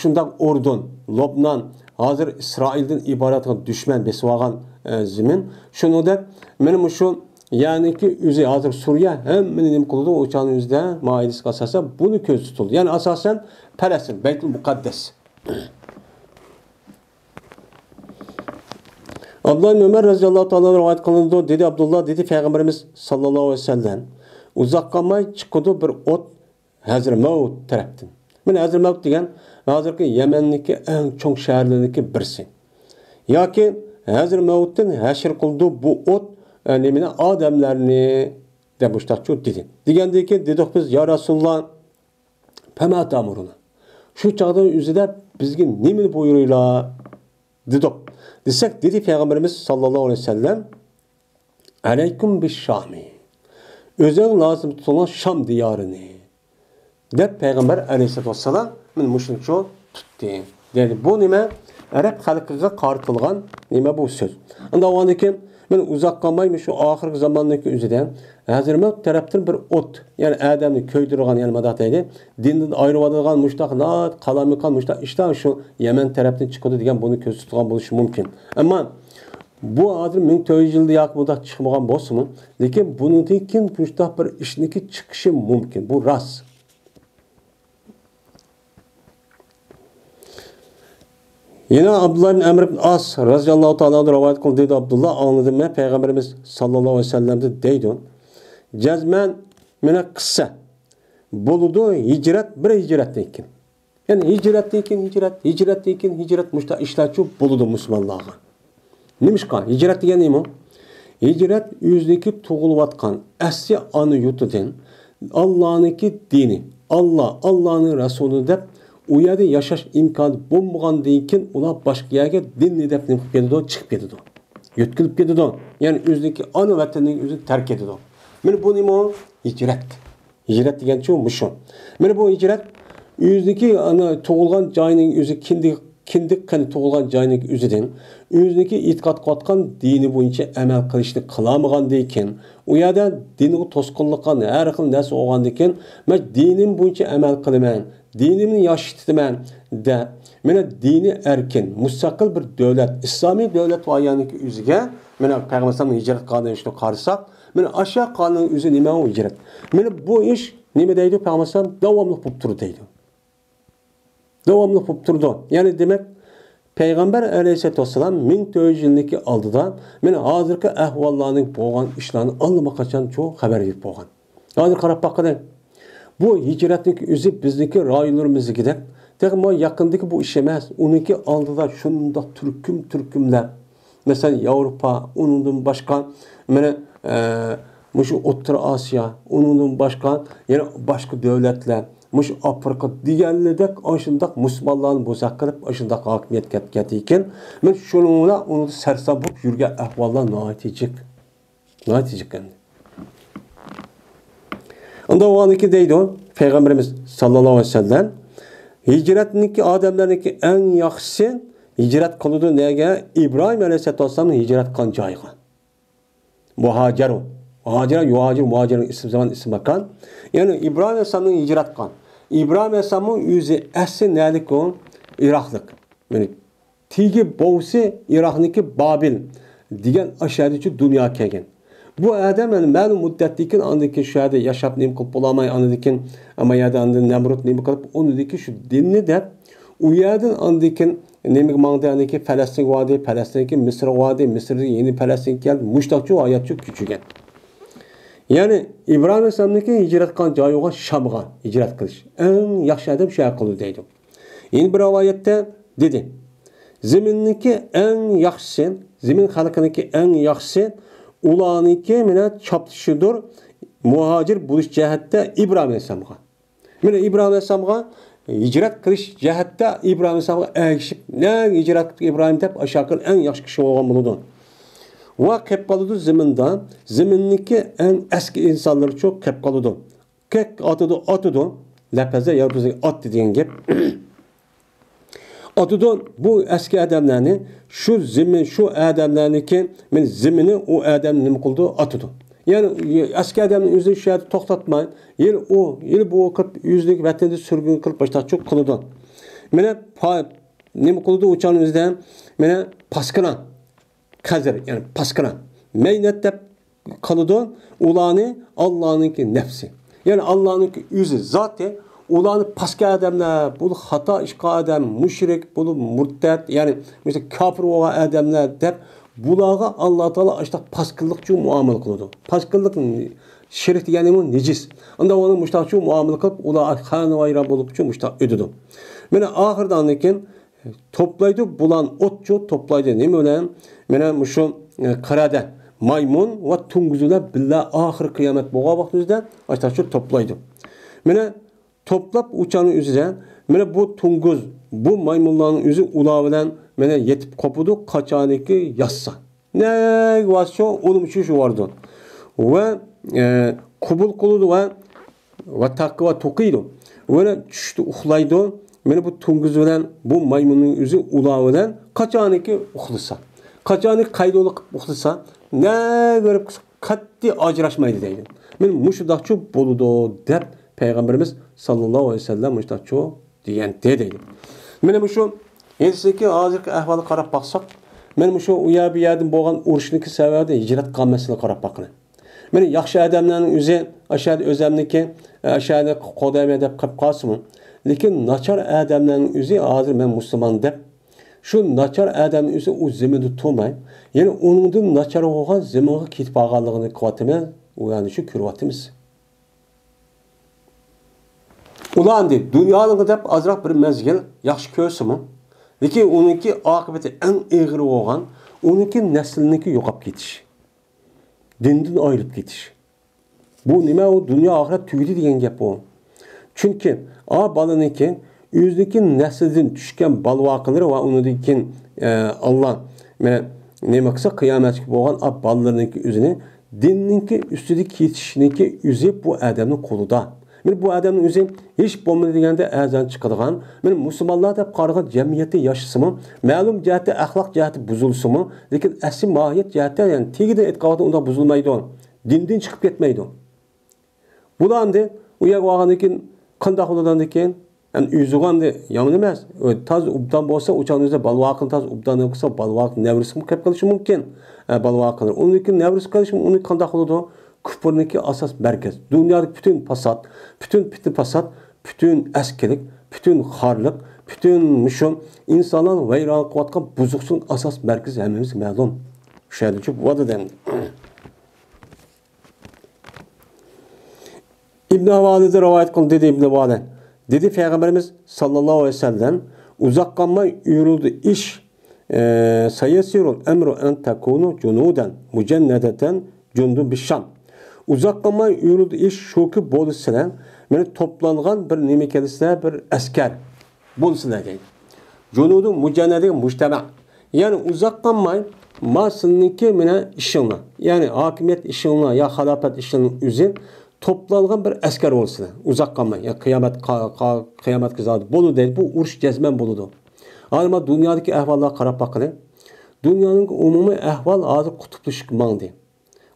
Shundaq Urdun, Lobnan, hozir İsrail'den iborat düşman besib olgan zemin. Shuningdek, men shu ya'niki o'zi hozir Suriya hammani nima qildi? O'shaning o'zida Maidasga asosan buni ko'z tutildi. Ya'ni asosan Falastin, Baytul Muqaddas. Abdullah ibn Ömer radıyallahu ta'ala rivayet kılındı. Dedi Abdullah dedi Peygamberimiz sallallahu aleyhi ve sellem uzaklamay çıkıdı bir ot Hazır Mevut taraftan. Men Hazır Mevut degan hozirgi Yamanniki eng cho'ng shaharlarniki birisi. Yoki Hazır Mevutdan hashr qildi bu ot nimani odamlarni deb boshqacha dedi. Degandiki dedik biz ya Rasulullah fama tamuruna. Shu chaqda o'zida bizga nimani buyuringlar dedik. Desek dedi Peygamberimiz sallallahu aleyhi ve sellem aleykum bis Şami. Özel lazım tutulan Şam diyarını. Deb Peygamber aleyhissalatu vesselam men mushuni tutdi. Dedi bu nima? Arab xalqiga qartilgan nima bu so'z. Unda o'g'andiki men uzoq qolmaymi shu oxirgi zamondagi o'zida Hazirmat tarafdan bir ot, ya'ni odamni ko'ydirgan, ya'ni madad deydi, dindan ayiradigan mushtaq nat qalamiqan mushtaq ishlar shu Yaman tarafdan chiqadi degan buni ko'z tutgan bo'lishi mumkin. Ammo bu hozir 1400 yilda yo'q bunda chiqmagan bo'lsa-mu, lekin bundan keyin mushtaq bir ishniki chiqishi mumkin. Bu rost. Yine Abdullah ibn Amr ibn As radıyallahu ta'ala rivayet kıldı dedi Abdullah anladım ben Peygamberimiz sallallahu aleyhi ve sellem'de deydi. Cezmen mene kıssa buludu hicret bir hicret ekin. Yani hicret ekin hicret muşta işlerçi buludu Müslümanlığa. Neymiş kan? Hicret diyen neyim o? Hicret yüzdeki tuğulvatkan asli anı yutudan Allah'ınki dini Allah'ın Resulü de u yerda yashash imkoni bo'lmagandan keyin ular boshqa yerga dinni deb nima qilib ketadi, chiqib ketadi. Yo'tkilib ketadi. Ya'ni o'ziniki ona vatanining o'zini tark etadi. Mana bu nima? Hijrat. Hijrat degancha mushu. Mana bu hijrat o'ziniki ana tug'ilgan joyining o'zi kindik qani tug'ilgan joyining o'zidan o'ziniki e'tiqod qotgan dini bo'yicha amal qilishni qilamagandan keyin u yerda dinga to'sqinlik qilgan har xil narsa olgandan keyin men dinim bo'yicha amal qilaman. Dinimni yaşıtıman de mene dini erkin, müstakil bir devlet, İslami devlet vayaniki üzüge mene Peygamber'in hicret kanunu işte karsak mene aşağı kanunun üzü nime o hicret. Mene bu iş nime deydi Peygamber'in devamlı pupturdu deydi. Devamlı pupturdu. Yani demek Peygamber aleyhisselatü vesselam 1400 yılındaki aldıda mene hazırki ahvallarının boğan işlerini anlamak için çok haber verip boğan. Hazır karab bakın. Bu hicretlik özü bizdeki rayonlarımızdaki de yakındaki bu iş emas. Onunki aldıda şunda türkümler Mesela Avrupa, onundan başka mana şu O'rta Asiya, onundan başka yana başka devletler, muş Afrika deganlarda aşındaq musulmonlarni bozaq qilib, aşındaq hokimiyat ketgan ekan. Men shuningla uni sarsam bo'lib yurgan ahvollar natijik. Natijik endi. Onda o aniki deydi Peygamberimiz sallallahu aleyhi ve sellem hicretniki adamlarniki en yaxşisi hicret kılıdı nege İbrahim aleyhisselatü vesselam'ın hicret kan cayga. Muhacir o. Muhacir'in isim zaman isim bakan. Yani İbrahim aleyhisselam'ın hicret kan. İbrahim aleyhisselam'ın yüzü essi nelik o? Iraklık. Yani tigi boğusu Irak'niki Babil diyen aşağıdaki dünya kegen. Bu adam yani ma'lum muddatdikin andiki şu yerda yaşap nima qilib bo'lamay andikin ama yerda andin Namrud nima qilib unidiki şu dinni deb u yerdan andikin nima mangda andiki Falastin vadi, Falastinki Misr vadi, Misrda yeni Falastin keldi, mushtaqchi hayotchi kuchigan. Yani İbrahim Aleyhisselam'niki hicret qilgan joyiga Shamga hicret qilish. Eng yaxshi adam shu qildi deydi. Yeni bir rivayette dedi. Ziminniki eng yaxshisi, zimin xalqiniki eng yaxshisi ulaniki mine çaptışıdır muhacir buluş cihette İbrahim Aleyhisselam'a. Mine İbrahim Aleyhisselam'a hicret kılış cihette İbrahim Aleyhisselam'a erişip ne hicret İbrahim tep aşağı en yaxşı kişi olan buludu. Ve kep kalıdı ziminde ziminniki en eski insanları çok kep kalıdı. Kek atıdı lepeze yavrusu at dediğin gibi. Atıdan bu eski adamlarını şu zemin şu adamlarını ki men zemini o adam nima qildi atıdı. Yani eski adamın yüzünü şu yerde toxtatmayın. Yıl bu vakit yüzlük vatanda sürgün qilib başta çok qildi. Mene nima qildi uçan yüzden mene paskana kazir yani paskana meynat deb qildi ulanı Allah'ınki nefsi. Yani Allah'ınki yüzü zaten ulanı paska adamlar, bu hata işqa adam, müşrik, bu murtad, yani mesela kafir olan adamlar deb bulağa Allah Teala işte paskıllıkçı muamele kıldı. Paskıllık şirk degani necis. Onda onu müştaqçı muamele kılıp ular xan vayran bolupçu müştaq ödüdü. Mene ahirdan ekan toplaydı bulan otçu toplaydı nima bilan? Mene şu qarada maymun ve tunguzular billah ahir kıyamet bo'lgan vaqtida işte şu toplaydı. Mene toplap uçanın üzerine mene bu tunguz bu maymunların yüzü ulağı bilen mene yetip kopudu kaçaniki yassa. Ne varsa onun için şu vardı. Ve kubul kuludu ve takva tukiydu. Ve düştü uhlaydı. Mene bu tunguz bilen bu maymunun yüzü ulağı bilen kaçaniki uhlasa. Kaçaniki kaydolup uhlasa ne görüp katli acıraşmaydı deydi. Men muşudakçı boludu dep Peygamberimiz sallallahu aleyhi ve sellem müştaqçı diyen dedi. Mene şu endisiki hazırki ahvalı qarab baqsaq, men şu uya bir yerden bo'lgan urushniki sababi hicret qilmasini qarab baqini. Mene yaxshi adamlarning o'zi aşağıda özemniki aşağıda qodayma deb qilib qolsin. Lekin nachar adamlarning o'zi hozir men musulmon deb şu nachar adamning o'zi u ziminda turmay, ya'ni uningdan nachar bo'lgan ziminga ketib qolganligini qilyapmiz, u yani shu ko'ryapmiz. Ulan deyip dünyanın dep azraq bir mezgil yaxşı körsümü. Lekin onunki akıbeti en ağır olan onunki nesliniki yo'qolib ketish. Dindan ayrılıp ketish. Bu nima o dünya ahiret tügidi degan gap bu. Çünkü balaniki o'zidagi nesldan tushgan balvoqlari va unidagi Allah nima qilsa qiyomatga bo'lgan balalarniki o'zini dinninki ustida ketishniki o'zi bu odamning qo'lida. Men bu adamın özü hiç bo'lmaydi deganda azan chiqadigan, men musulmonlar deb qaragan jamiyatda yashasimi, ma'lum jihati axloq jihati buzilsimi, lekin asli mohiyat jihati yani tegida e'tiqodi unda buzilmaydi. Dindan chiqib ketmaydi. Bularni u yer bo'lgandan keyin qanday bo'ladan keyin, yani o'zig'anda yomon emas. Taz ubdan bo'lsa, o'chanizda balvoqni taz ubdan qilsa, balvoq nevrisimi qilib qilishi mumkin. Balvoqni. Uniki nevris qilishi uni qanday bo'ladi? Küfürniki asas merkez. Dünyadaki bütün fasat, bütün eskilik, bütün harlık, bütün müşüm, insanların veyran kıvatkan buzuksun asas merkez hemimiz məlum. Şeyde çok vadı dendi. İbn Havali'de rivayet kıldı dedi İbn Havali. Dedi Peygamberimiz sallallahu aleyhi ve sellem uzak kalma yürüldü iş sayesirul emru en tekunu cunuden mücennedeten cundu bişşam. Uzaklamay yürüdü iş şu ki bolusuna meni toplangan bir nime kelisine bir asker bolusuna deydi. Cunudu mücennedi mujtema. Yani uzaklanmay masınınki mene işinla. Yani hakimiyet işinla ya halafet işinin üzeri toplangan bir asker olsun. Uzaklanmay. Ya kıyamet kızadı. Bolu değil. Bu uruş cezmen boludu. Ama dünyadaki ehvallara karab bakın. Dünyanın umumi ehval azı kutuplaşmandı.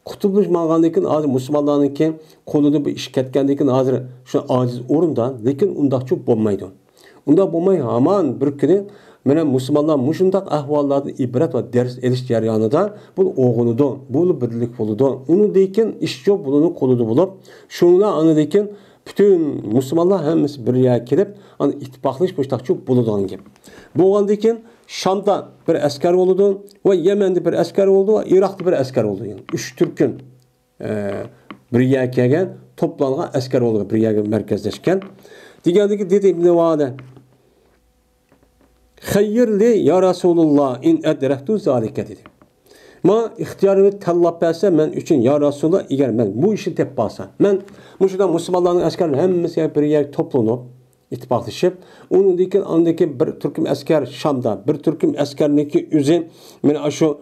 Kutuplaşmagandaki azı Müslümanlarınki kolunu bir iş ketkendikin azı şu aciz orundan lekin undakçı bulmaydı. Unda bulmay aman bir günü mene Müslümanlar muşundak ahvallarda ibret ve ders eliş jaryanında bu oğunudu, bu birlik buludu. Onu deyken işçi bulunu koludu bulup, şunla anı deyken bütün Müslümanlar hemimiz bir yere gelip hani ittifaklış baştakçı buludan gibi. Bu andayken Şam'da bir asker oldu ve Yemen'de bir asker oldu ve Irak'ta bir asker oldu. Yani 3 Türk'ün bir yere gelgen toplanan asker oldu bir yere merkezleşken. Diğerdeki dedi İbn-i Vade Hayyirli ya Resulullah in edrektu zalike dedi. Ma ihtiyarımı tallap etse men üçün ya Resulullah eğer men bu işi tep basa. Men muşuda Müslümanların askerleri hemmesi bir yer toplanıp ittifaklaşıp onun dikin andaki bir Türk'üm asker Şam'da, bir Türk'üm askerniki üzü men şu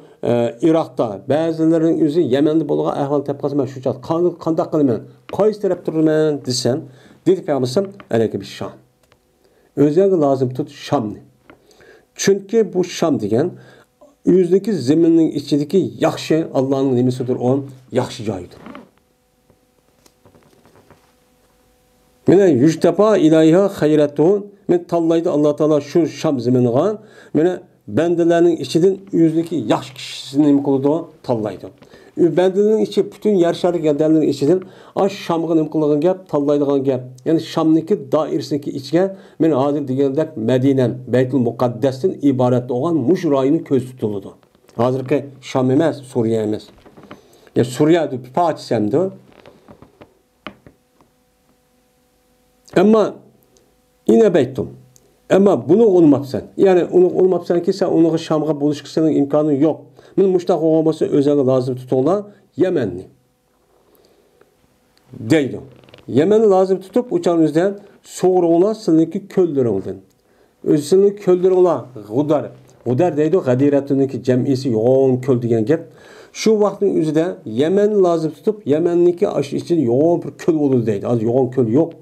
Irak'ta, bazılarının üzü Yemen'de buluğa ahval tepkası men şu çat. Kandak kılımen, kayıs taraf dururmen desen, dedi Peygamber'im aleyke bir Şam. Özellikle lazım tut Şam'ni. Çünkü bu Şam degen yüzdeki zeminin içindeki yaxşı Allah'ın nimesidir on yaxşı cayıdır. Mene yüctepa ilahiha hayretuhu men tallaydı Allah Teala şu Şam zeminine mene bendelerinin içinden yüzdeki yaxşı kişisinin nimi kılıdı tallaydı. Bendelerin içi bütün yer şarı geldiğinin içinden aş Şam'ın nimi kılığın gap tallaydıgan gap. Yani Şam'nınki dairesindeki içine men hazır degендek Medine'm Beytül Mukaddes'ten ibaret olan muş rayını köz tutuldu. Hazırki Şam emez, Suriye emez. Ya Suriye'de bir parçasemdi. Ama yine beyttum. Ama bunu olmapsan. Yani onu olmapsan ki sen onu Şam'a buluşkısının imkanı yok. Bunun muştaq olması özellikle lazım tutuyorlar. Yemenli. Deydi. Yemen'i lazım tutup uçağınızdan soğuruğuna sınırki köllerimden. Özünün kölleri ola Gudar. Gudar deydi Gadiret'indeki cemisi yoğun köl degen gep. Şu vaktin üzerinde Yemen'i lazım tutup Yemen'deki aşı için yoğun bir köl olur deydi. Az yoğun köl yok.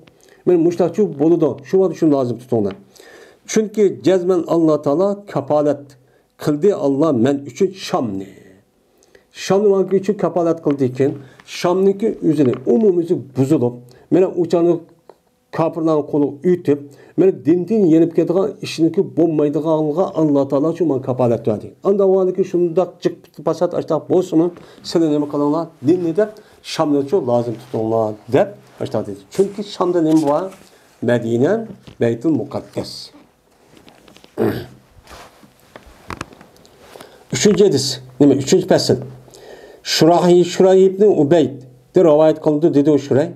Men muştaqçı boludu. Şu vakit şunu lazım tutuyorlar. Çünkü cezmen Allah Teala kapalet kıldı Allah men üçün Şam'ni. Şam'ni vakti üçün kapalet kıldı iken Şam'niki üzerine umumuzu buzulup mene uçanı kapırlan kolu ütüp mene din yenip ketgan işiniki bombaydıganlığa Allah Teala şu man kapalet verdi. Anda vakti şundak çık pasat açtak bolsunun selenemi kalanlar dinle de Şam'ni çok lazım tutunlar dep açtak dedi. Çünkü Şam'da ne var? Medine Beytül Mukaddes. Üçüncü hadis. Değil mi? Üçüncü pesil. Şurayh ibn Ubeyd de rivayet kılındı dedi o Şurayh.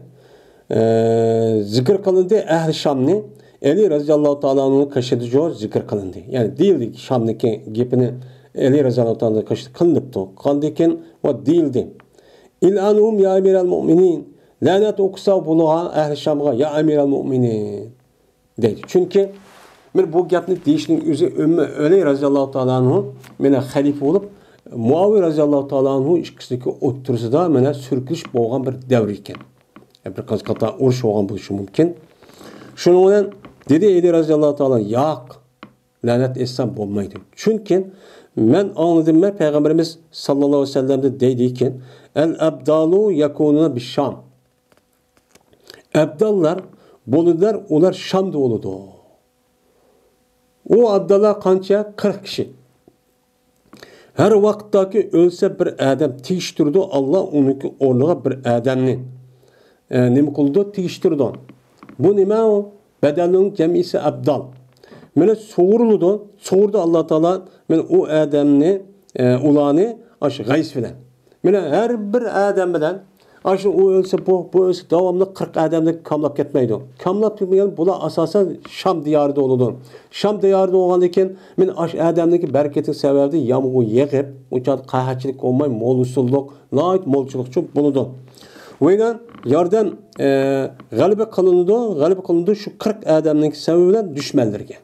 Zikir kılındı ehl-i Şam'ni Ali radıyallahu ta'ala'nın kaşıdıcı zikir kılındı. Yani değildi Şam'daki gepini Ali radıyallahu ta'ala'nın kaşıdı kılınıptı. Kaldıyken o değildi. İl'anhum ya emiral mu'minin. Lanet okusa buluğa ehl-i Şam'a ya emiral mu'minin dedi. Çünkü bu gapni deyişinin üzü ümmü öyle razıyallahu ta'ala anhu mene halife olup Muaviye razıyallahu ta'ala anhu ikisindeki otursida mene sürkülüş boğan bir devr iken. Bir kata uruş boğan buluşu mümkün. Şunun olan dedi Eli razıyallahu ta'ala yak lanet etsem olmaydı. Çünkü men anladım ben Peygamberimiz sallallahu aleyhi ve sellem'de dediyken el ebdalu yakununa bir Şam. Ebdallar bolular onlar Şam'da oludu. O abdallar kança 40 kişi. Her vakittaki ölse bir adam tiyiştirdi. Allah onunki orluğa bir adamni nime kıldı? Tiyiştirdi. Bu nime o? Bedelinin cemisi abdal. Mene soğurludu. Soğurdu Allah Teala mene o adamni ulanı aşı gays filan. Mene her bir adam bilen Aşı o ölse bu ölse devamlı 40 adamda kamlap ketmeydi. Kamlap ketmeyen bula asasen Şam diyarında oldu. Şam diyarında olandıkken men aş adamdaki bereketin sebebi yağmur yağıp, uçan qahatçılık olmay, mol usulluk, nait molçulukçu buludu. Ve yardan galibe kılındı şu 40 adamdaki sebebiyle düşmanlarga.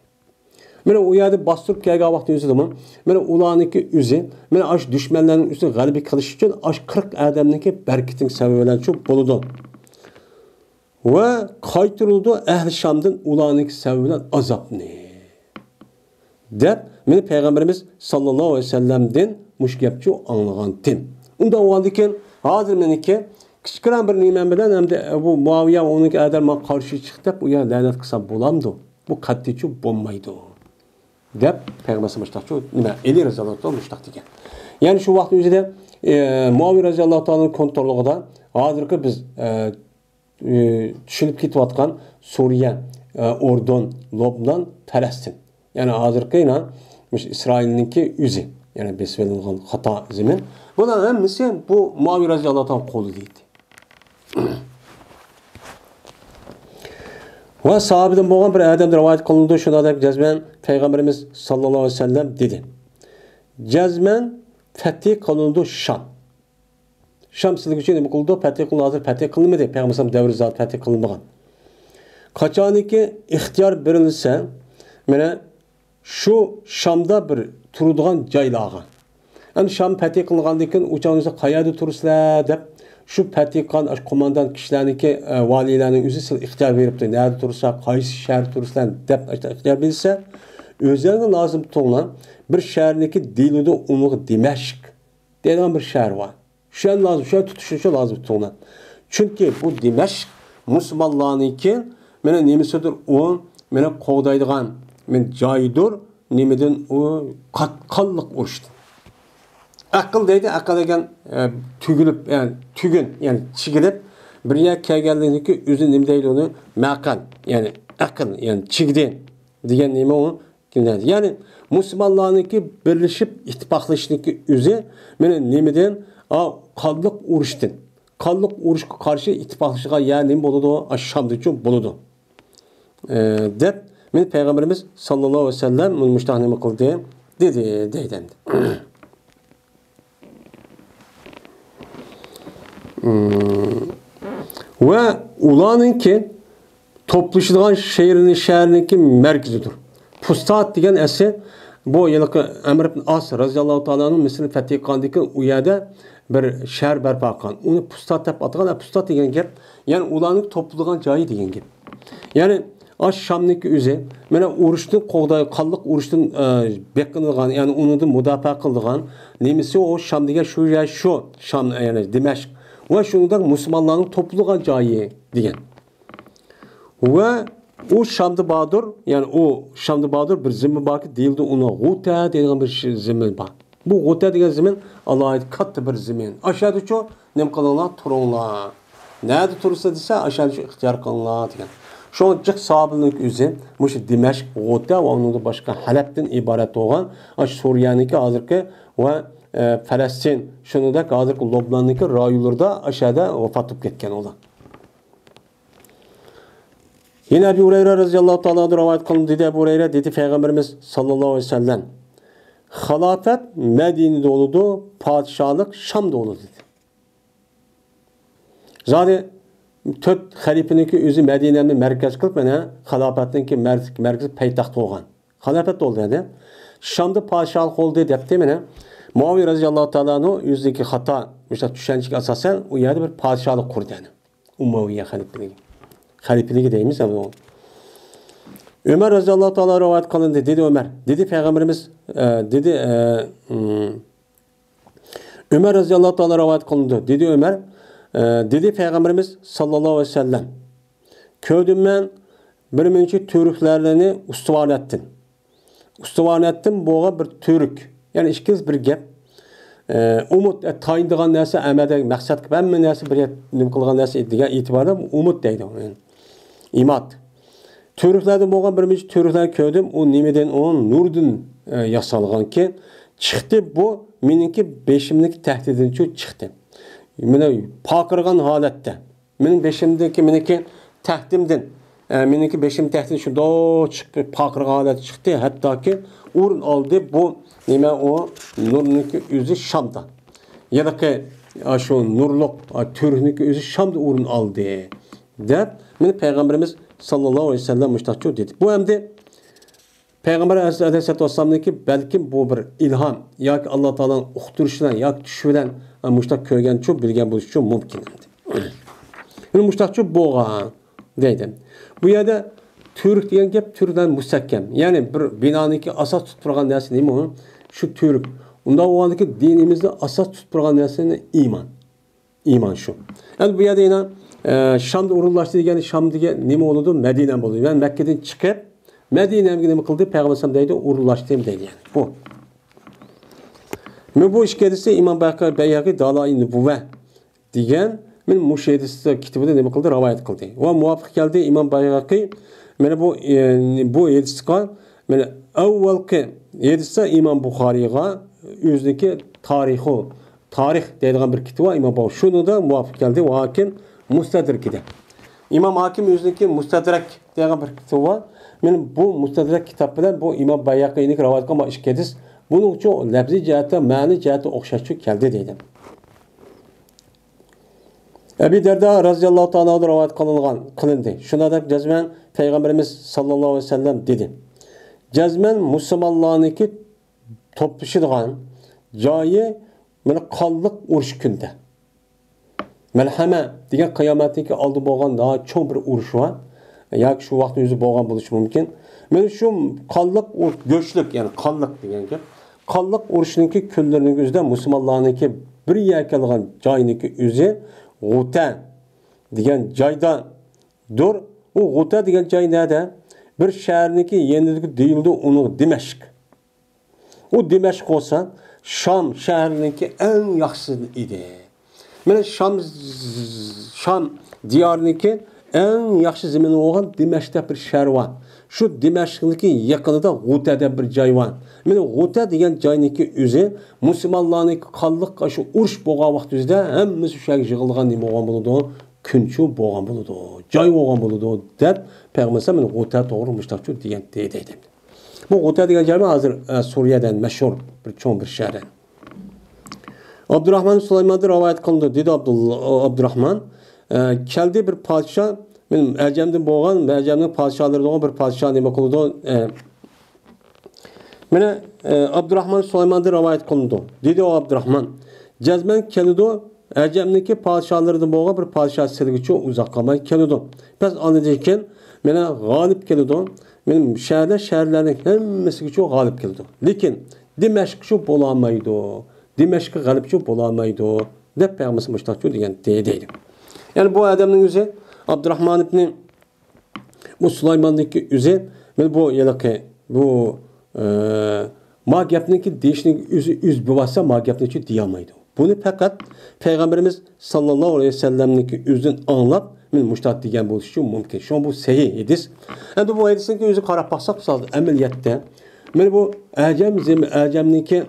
Mene o yerde bastırıp kelgen vakti üzü zaman, mene ulaniki üzü, mene aş düşmanların üstü galibi kılış için aş 40 adamdaki bereketin sebebiyle çok buludu. Ve kaytırıldı ehl-i Şam'dan ulaniki sebebiyle azap ne? Dep, mene Peygamberimiz sallallahu aleyhi ve sellem'den müşkepçi anlağan tim. Onda o haldiken, hazır meniki, küçükran bir nimen bilen hem de bu Muaviye onunki adam'a karşı çıktı, bu ya lanet kısa bulamdı. Bu kattiçi bombaydı. Dep Peygamberimiz müştakçı nima Eli raziyallahu anh müştak degan. Yani şu vaqt o'zida Muaviye raziyallahu anh'ın kontrolligida hozirgi biz tushunib ketayotgan Suriya, Ordon, Lobnan, Falastin. Yani hozirgi İsrail'ninki o'zi, yani besvelingan xato zemin. Bular hammasi bu Muaviye raziyallahu anh qo'lida. Ve sahabeden boğan bir adam rivayet kılındı. Şuna da cezmen Peygamberimiz sallallahu aleyhi ve sellem dedi. Cezmen fethi kılındı Şam. Şam sizlik için ne kılındı? Fethi kılındı. Hazır fethi kılınmadı. Peygamberimiz devri zat fethi kılınmagan. Kaçaniki ihtiyar verilse, mene şu Şam'da bir turduğun caylağı. Yani Şam fethi kılıngandikin uçağınızda kayada turuslar dep şu Patikan komandan kişilerdeki valilerinin üzerine ihtiyar veripti. Nerede tursa, kaysi şehir tursa dep ihtiyar bilse, özlerine lazım tutulan bir şehirdeki dilide umuğu Dimeşk denen bir şehir var. Şu an lazım, şu an tutuşu lazım tutulan. Çünkü bu Dimeşk Müslümanların için mene nemisidir o, mene kovdaydıgan, men caydır, nemeden o kallık uçtu. Akıl deydi, akıl degen tügülüp, yani tügün, yani çigilip, bir yer kelgenliğindeki üzün nime deydi onu, makal, yani akıl, yani çigdi, diyen nime onu dinledi. Yani Müslümanlarınki birleşip ittifaklaşındaki üzü, mene nimeden kallık uğraştın. Kallık uğraşa karşı ittifaklaşığa yani nime buludu o, Şam'da için buludu. Dep, men Peygamberimiz sallallahu aleyhi ve sellem, müştahnemi kıldı, dedi, deydendi. Ve ulanınki toplaşılan şehrinki merkezidir. Pustat degen esi bu yılki Emr ibn As raziyallahu ta'ala'nın mesela Fetih Kandiki uyada bir şehir berpa kılgan. Onu Pustat dep atagan. Pustat degen gap, yani ulanın toplagan joyi degen gap. Yani aş Şam'niki üzü, mene urushni qo'g'day, qalliq urushdan beqinilgan, yani uni mudofaa qilgan, nemisi o Şam'dagi şu Şam, yani Dimashq ve şundan Müslümanların toplagan joyi degan. Ve o Şam'da Badur, yani o Şam'da Badur bir zemin var ki deyildi ona G'uta degan bir zemin var. Bu G'uta degan zemin Allah'a katta bir zemin. Aşağıda şu nem qilinglar, turinglar. Nerede tursa desa aşağıda şu ixtiyor qilinglar degan. Şu an cık sahabının üzü, muşu Dimashq, G'uta ve onun da başka Halep'ten ibaret olan, Suriye'ninki hazırki ve Falastin, şunu da hazırki Lobnan'daki rayonlarda aşağıda vefat edip ketken olan. Yine Ebu Hureyre radıyallahu ta'ala rivayet kılındı dedi. Ebu Hureyre dedi Peygamberimiz sallallahu aleyhi ve sellem, halafet Medine'de oldu, padişahlık Şam'da oldu dedi. Zaten tört halifeninki özü Medine'ni merkez kılıp mene halafetinki merkez paytaxt olgan. Halafet oldu dedi. Şam'da padişahlık oldu dedi mene. Muaviye radıyallahu ta'ala'nın yüzdeki hata, işte düşüncek asasen o yerde bir padişahlık kurdu yani. Umayye halifeliği. Halifeliği deyimiz ama o. Ömer radıyallahu ta'ala rivayet kılındı dedi Ömer. Dedi Peygamberimiz Ömer radıyallahu ta'ala rivayet kılındı dedi Ömer. Dedi Peygamberimiz sallallahu aleyhi ve sellem. Köydüm ben bir münçü Türklerini ustuvar ettin. Ustuvar ettim boğa bir Türk. Yani işkiz bir gap. Umut tayindigan narsa amada maqsad qilib hamma narsa bir nim qilgan narsa degan e'tiborda umut deydi. Yani imat. Türklerden bo'lgan bir mincha Türklar ko'rdim, u nimadan o nurdan yasalganki chiqdi bu meniki beshimlik tahdidinchi chiqdi. meni pokirgan holatda mening beshimdagi meniki tahdimdan meniki beshim tahdid shunda chiqib pokirgan holat chiqdi, hattoki o'rin oldi bu nima o nurniki o'zi Shamda. Ya'ni shu nurliq turhniki o'zi Shamda o'rin oldi deb meni payg'ambarimiz sallallohu alayhi vasallam mushtaqchu dedi. Bu hamda Peygamber Aleyhisselatü Vesselam'daki belki bu bir ilham, ya ki Allah Teala'nın uqtirişinden, ya ki düşüden muştak köygen çok bilgen buluş çok mümkün. Yani muştak çok boğan deydim. Bu yerde Türk diyen gep türden müstakkem. Yani bir binanınki asas tutturgan dersi değil mi o? Şu Türk. Onda o andaki dinimizde asas tutturgan dersi iman. İman şu. Yani bu yerde yine Şam'da urullaştı diyen Şam'daki ne mi oldu? Medine'm oldu. Yani Mekke'den çıkıp Medine'ye nima qildi? Payg'ambar sollallohu alayhi vasallam deydi, urulashdim deydi yani. Bu. Men bu ishga desa Imom Bayhaqi Dalai Nubuva degan men mush hadisda kitobida nima qildi? Rivoyat qildi. Va muvofiq keldi Imom Bayhaqi mana bu hadisga mana avvalgi hadisda Imom Buxoriyga o'ziniki tarix deydigan bir kitob Imom Buxoriy. Shuni da muvofiq keldi. Va Hakim Mustadrakida. Imom Hakim o'ziniki Mustadrak degan bir kitob. Men bu Mustadrak kitap bilan bu Imom Bayhaqi'ning rivoyat qilgan ikki hadis buning uchun lafziy jihatdan, ma'ni jihatdan o'xshash keldi deydi. Abi Darda radhiyallohu ta'ala rivoyat qilindi. Shunda deb jazman Payg'ambarimiz sallallohu alayhi vasallam dedi. Jazman musulmonlarniki to'plashadigan joyi mana qonliq urush kunda. Malhama degan qiyomatniki oldi bo'lgan daha cho'ng bir urush bor. Yoki shu vaqt o'zi bo'lgan bo'lishi mumkin. Men shu qonliq go'shlik, ya'ni qonliq degan gap. Qonliq urushniki kunlarining o'zida musulmonlarniki bir yakalgan joyniki o'zi G'uta degan joyda dur. U G'uta degan joy nerede? Bir shaharniki yenidagi deyildi uni Dimashq. U Dimashq olsa Sham shahriniki eng yaxshisi edi. Mana Sham diyorniki en yaxshi zemini olgan Dimashqda bir shahar var. Şu Dimashqniki yaqinida G'uta deb bir joy var. Mana G'uta degan joyniki o'zi musulmonlarniki qonliq shu urush bo'lgan vaqt o'zida hammasi shu yerga yig'ilgan nima bo'lgan bo'ladi? Kunchu bo'lgan bo'ladi. Joy bo'lgan bo'ladi deb payg'ambar mana G'uta to'g'ri mushtaqchu degan deydi. Bu G'uta degan joy hozir Suriyadan mashhur bir cho'ng bir shahar. Abdurrahman Süleyman'da rivoyat qilindi dedi Abdurrahman. Keldi bir padişah, benim Əcəmdə boğan, Əcəmnin padişahlarından bir padişah nima qıldı? Mənə Abdurrahman Süleyman'da rivayet qılındı. Dedi o Abdurrahman, Cəzmən kelidi, Əcəmdəki padişahlarından boğan bir padişah silgiçi uzaq qalmay kelidi. Pəs anlayacaqkən, mənə qalib kelidi. Mənim şəhərlərin həmməsiki çox qalib kelidi. Lakin Dimashq şu bolamaydı. Dimashqqa qalib şu bolamaydı. Deb Peyğəmbər müştaqçı degan deydi. Yani bu adamın yüzü Abdurrahman ibn bu Süleyman'daki yüzü bu yalaki bu magiyatniki değişnik yüz buvasa magiyatniki diyamaydı. Bunu fakat Peygamberimiz sallallahu aleyhi ve sellem'deki yüzün anlap müştat diyen bu işi mümkün. Şu an bu sahih hadis. Yani bu hadisin ki yüzü qarab baxsaq ameliyatda bu Əcəmniki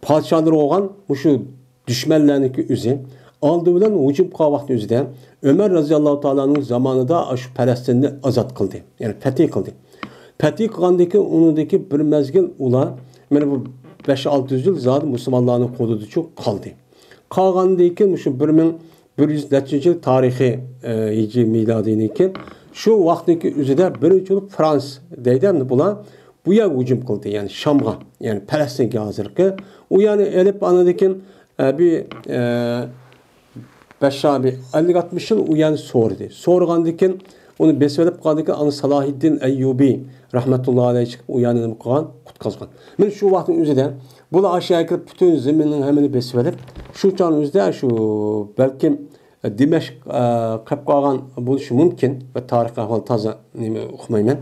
padişahları olan bu şu düşmanlarniki özü aldı bilen hücum qilgan vaqt o'zida Ömer radhiyallohu ta'ala'nın zamanında şu Palestinni azat qildi. Yani fetih qildi. Fetih qilgandaki unidagi bir mezgil ular mana bu 5-600 yil zot musulmonlarning qo'lida qoldi. Qolgandan shu 1100 yil tarixiy hijriy miladiyki shu vaqtdagi o'zida birinchi Frans deydi bular bu yer hücum qildi. Yani Şam'a, yani Palestinga hozirgi u yani elib anadakin bir 50-60 yıl uyan sordu. Sorgandıkken onu besvelip kaldıkken anı Salahiddin Eyyubi rahmetullahi aleyhi çıkıp uyanını kılan kutkazgan. Ben şu vaktin üzerinde bu da aşağı yukarı bütün zeminin hemini besvelip şu çağın üzerinde şu belki Dimashq kap kalgan buluşu mümkün ve tarih kahval taza okumayım.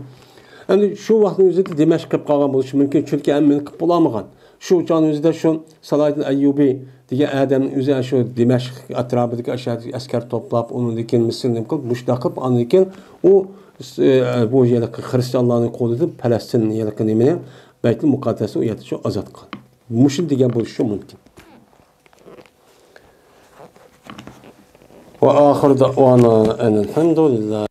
Yani şu vaktin üzerinde Dimashq kap kalgan buluşu mümkün çünkü emin kap bulamagan. Şu çağın üzerinde şu Salahiddin Eyyubi diye adamın üzerine şu Dimashq atrafındaki aşağı asker toplap onun diken Mısır'ın kılıp müştakip anlayken o bu yerlerdeki Hristiyanların koluydu Palestin yerlerdeki nemine Beyt-i Mukaddes'i uyatı azat kıl. Muşin diye bu şu mümkün. Ve ahir da'vana enelhamdülillah.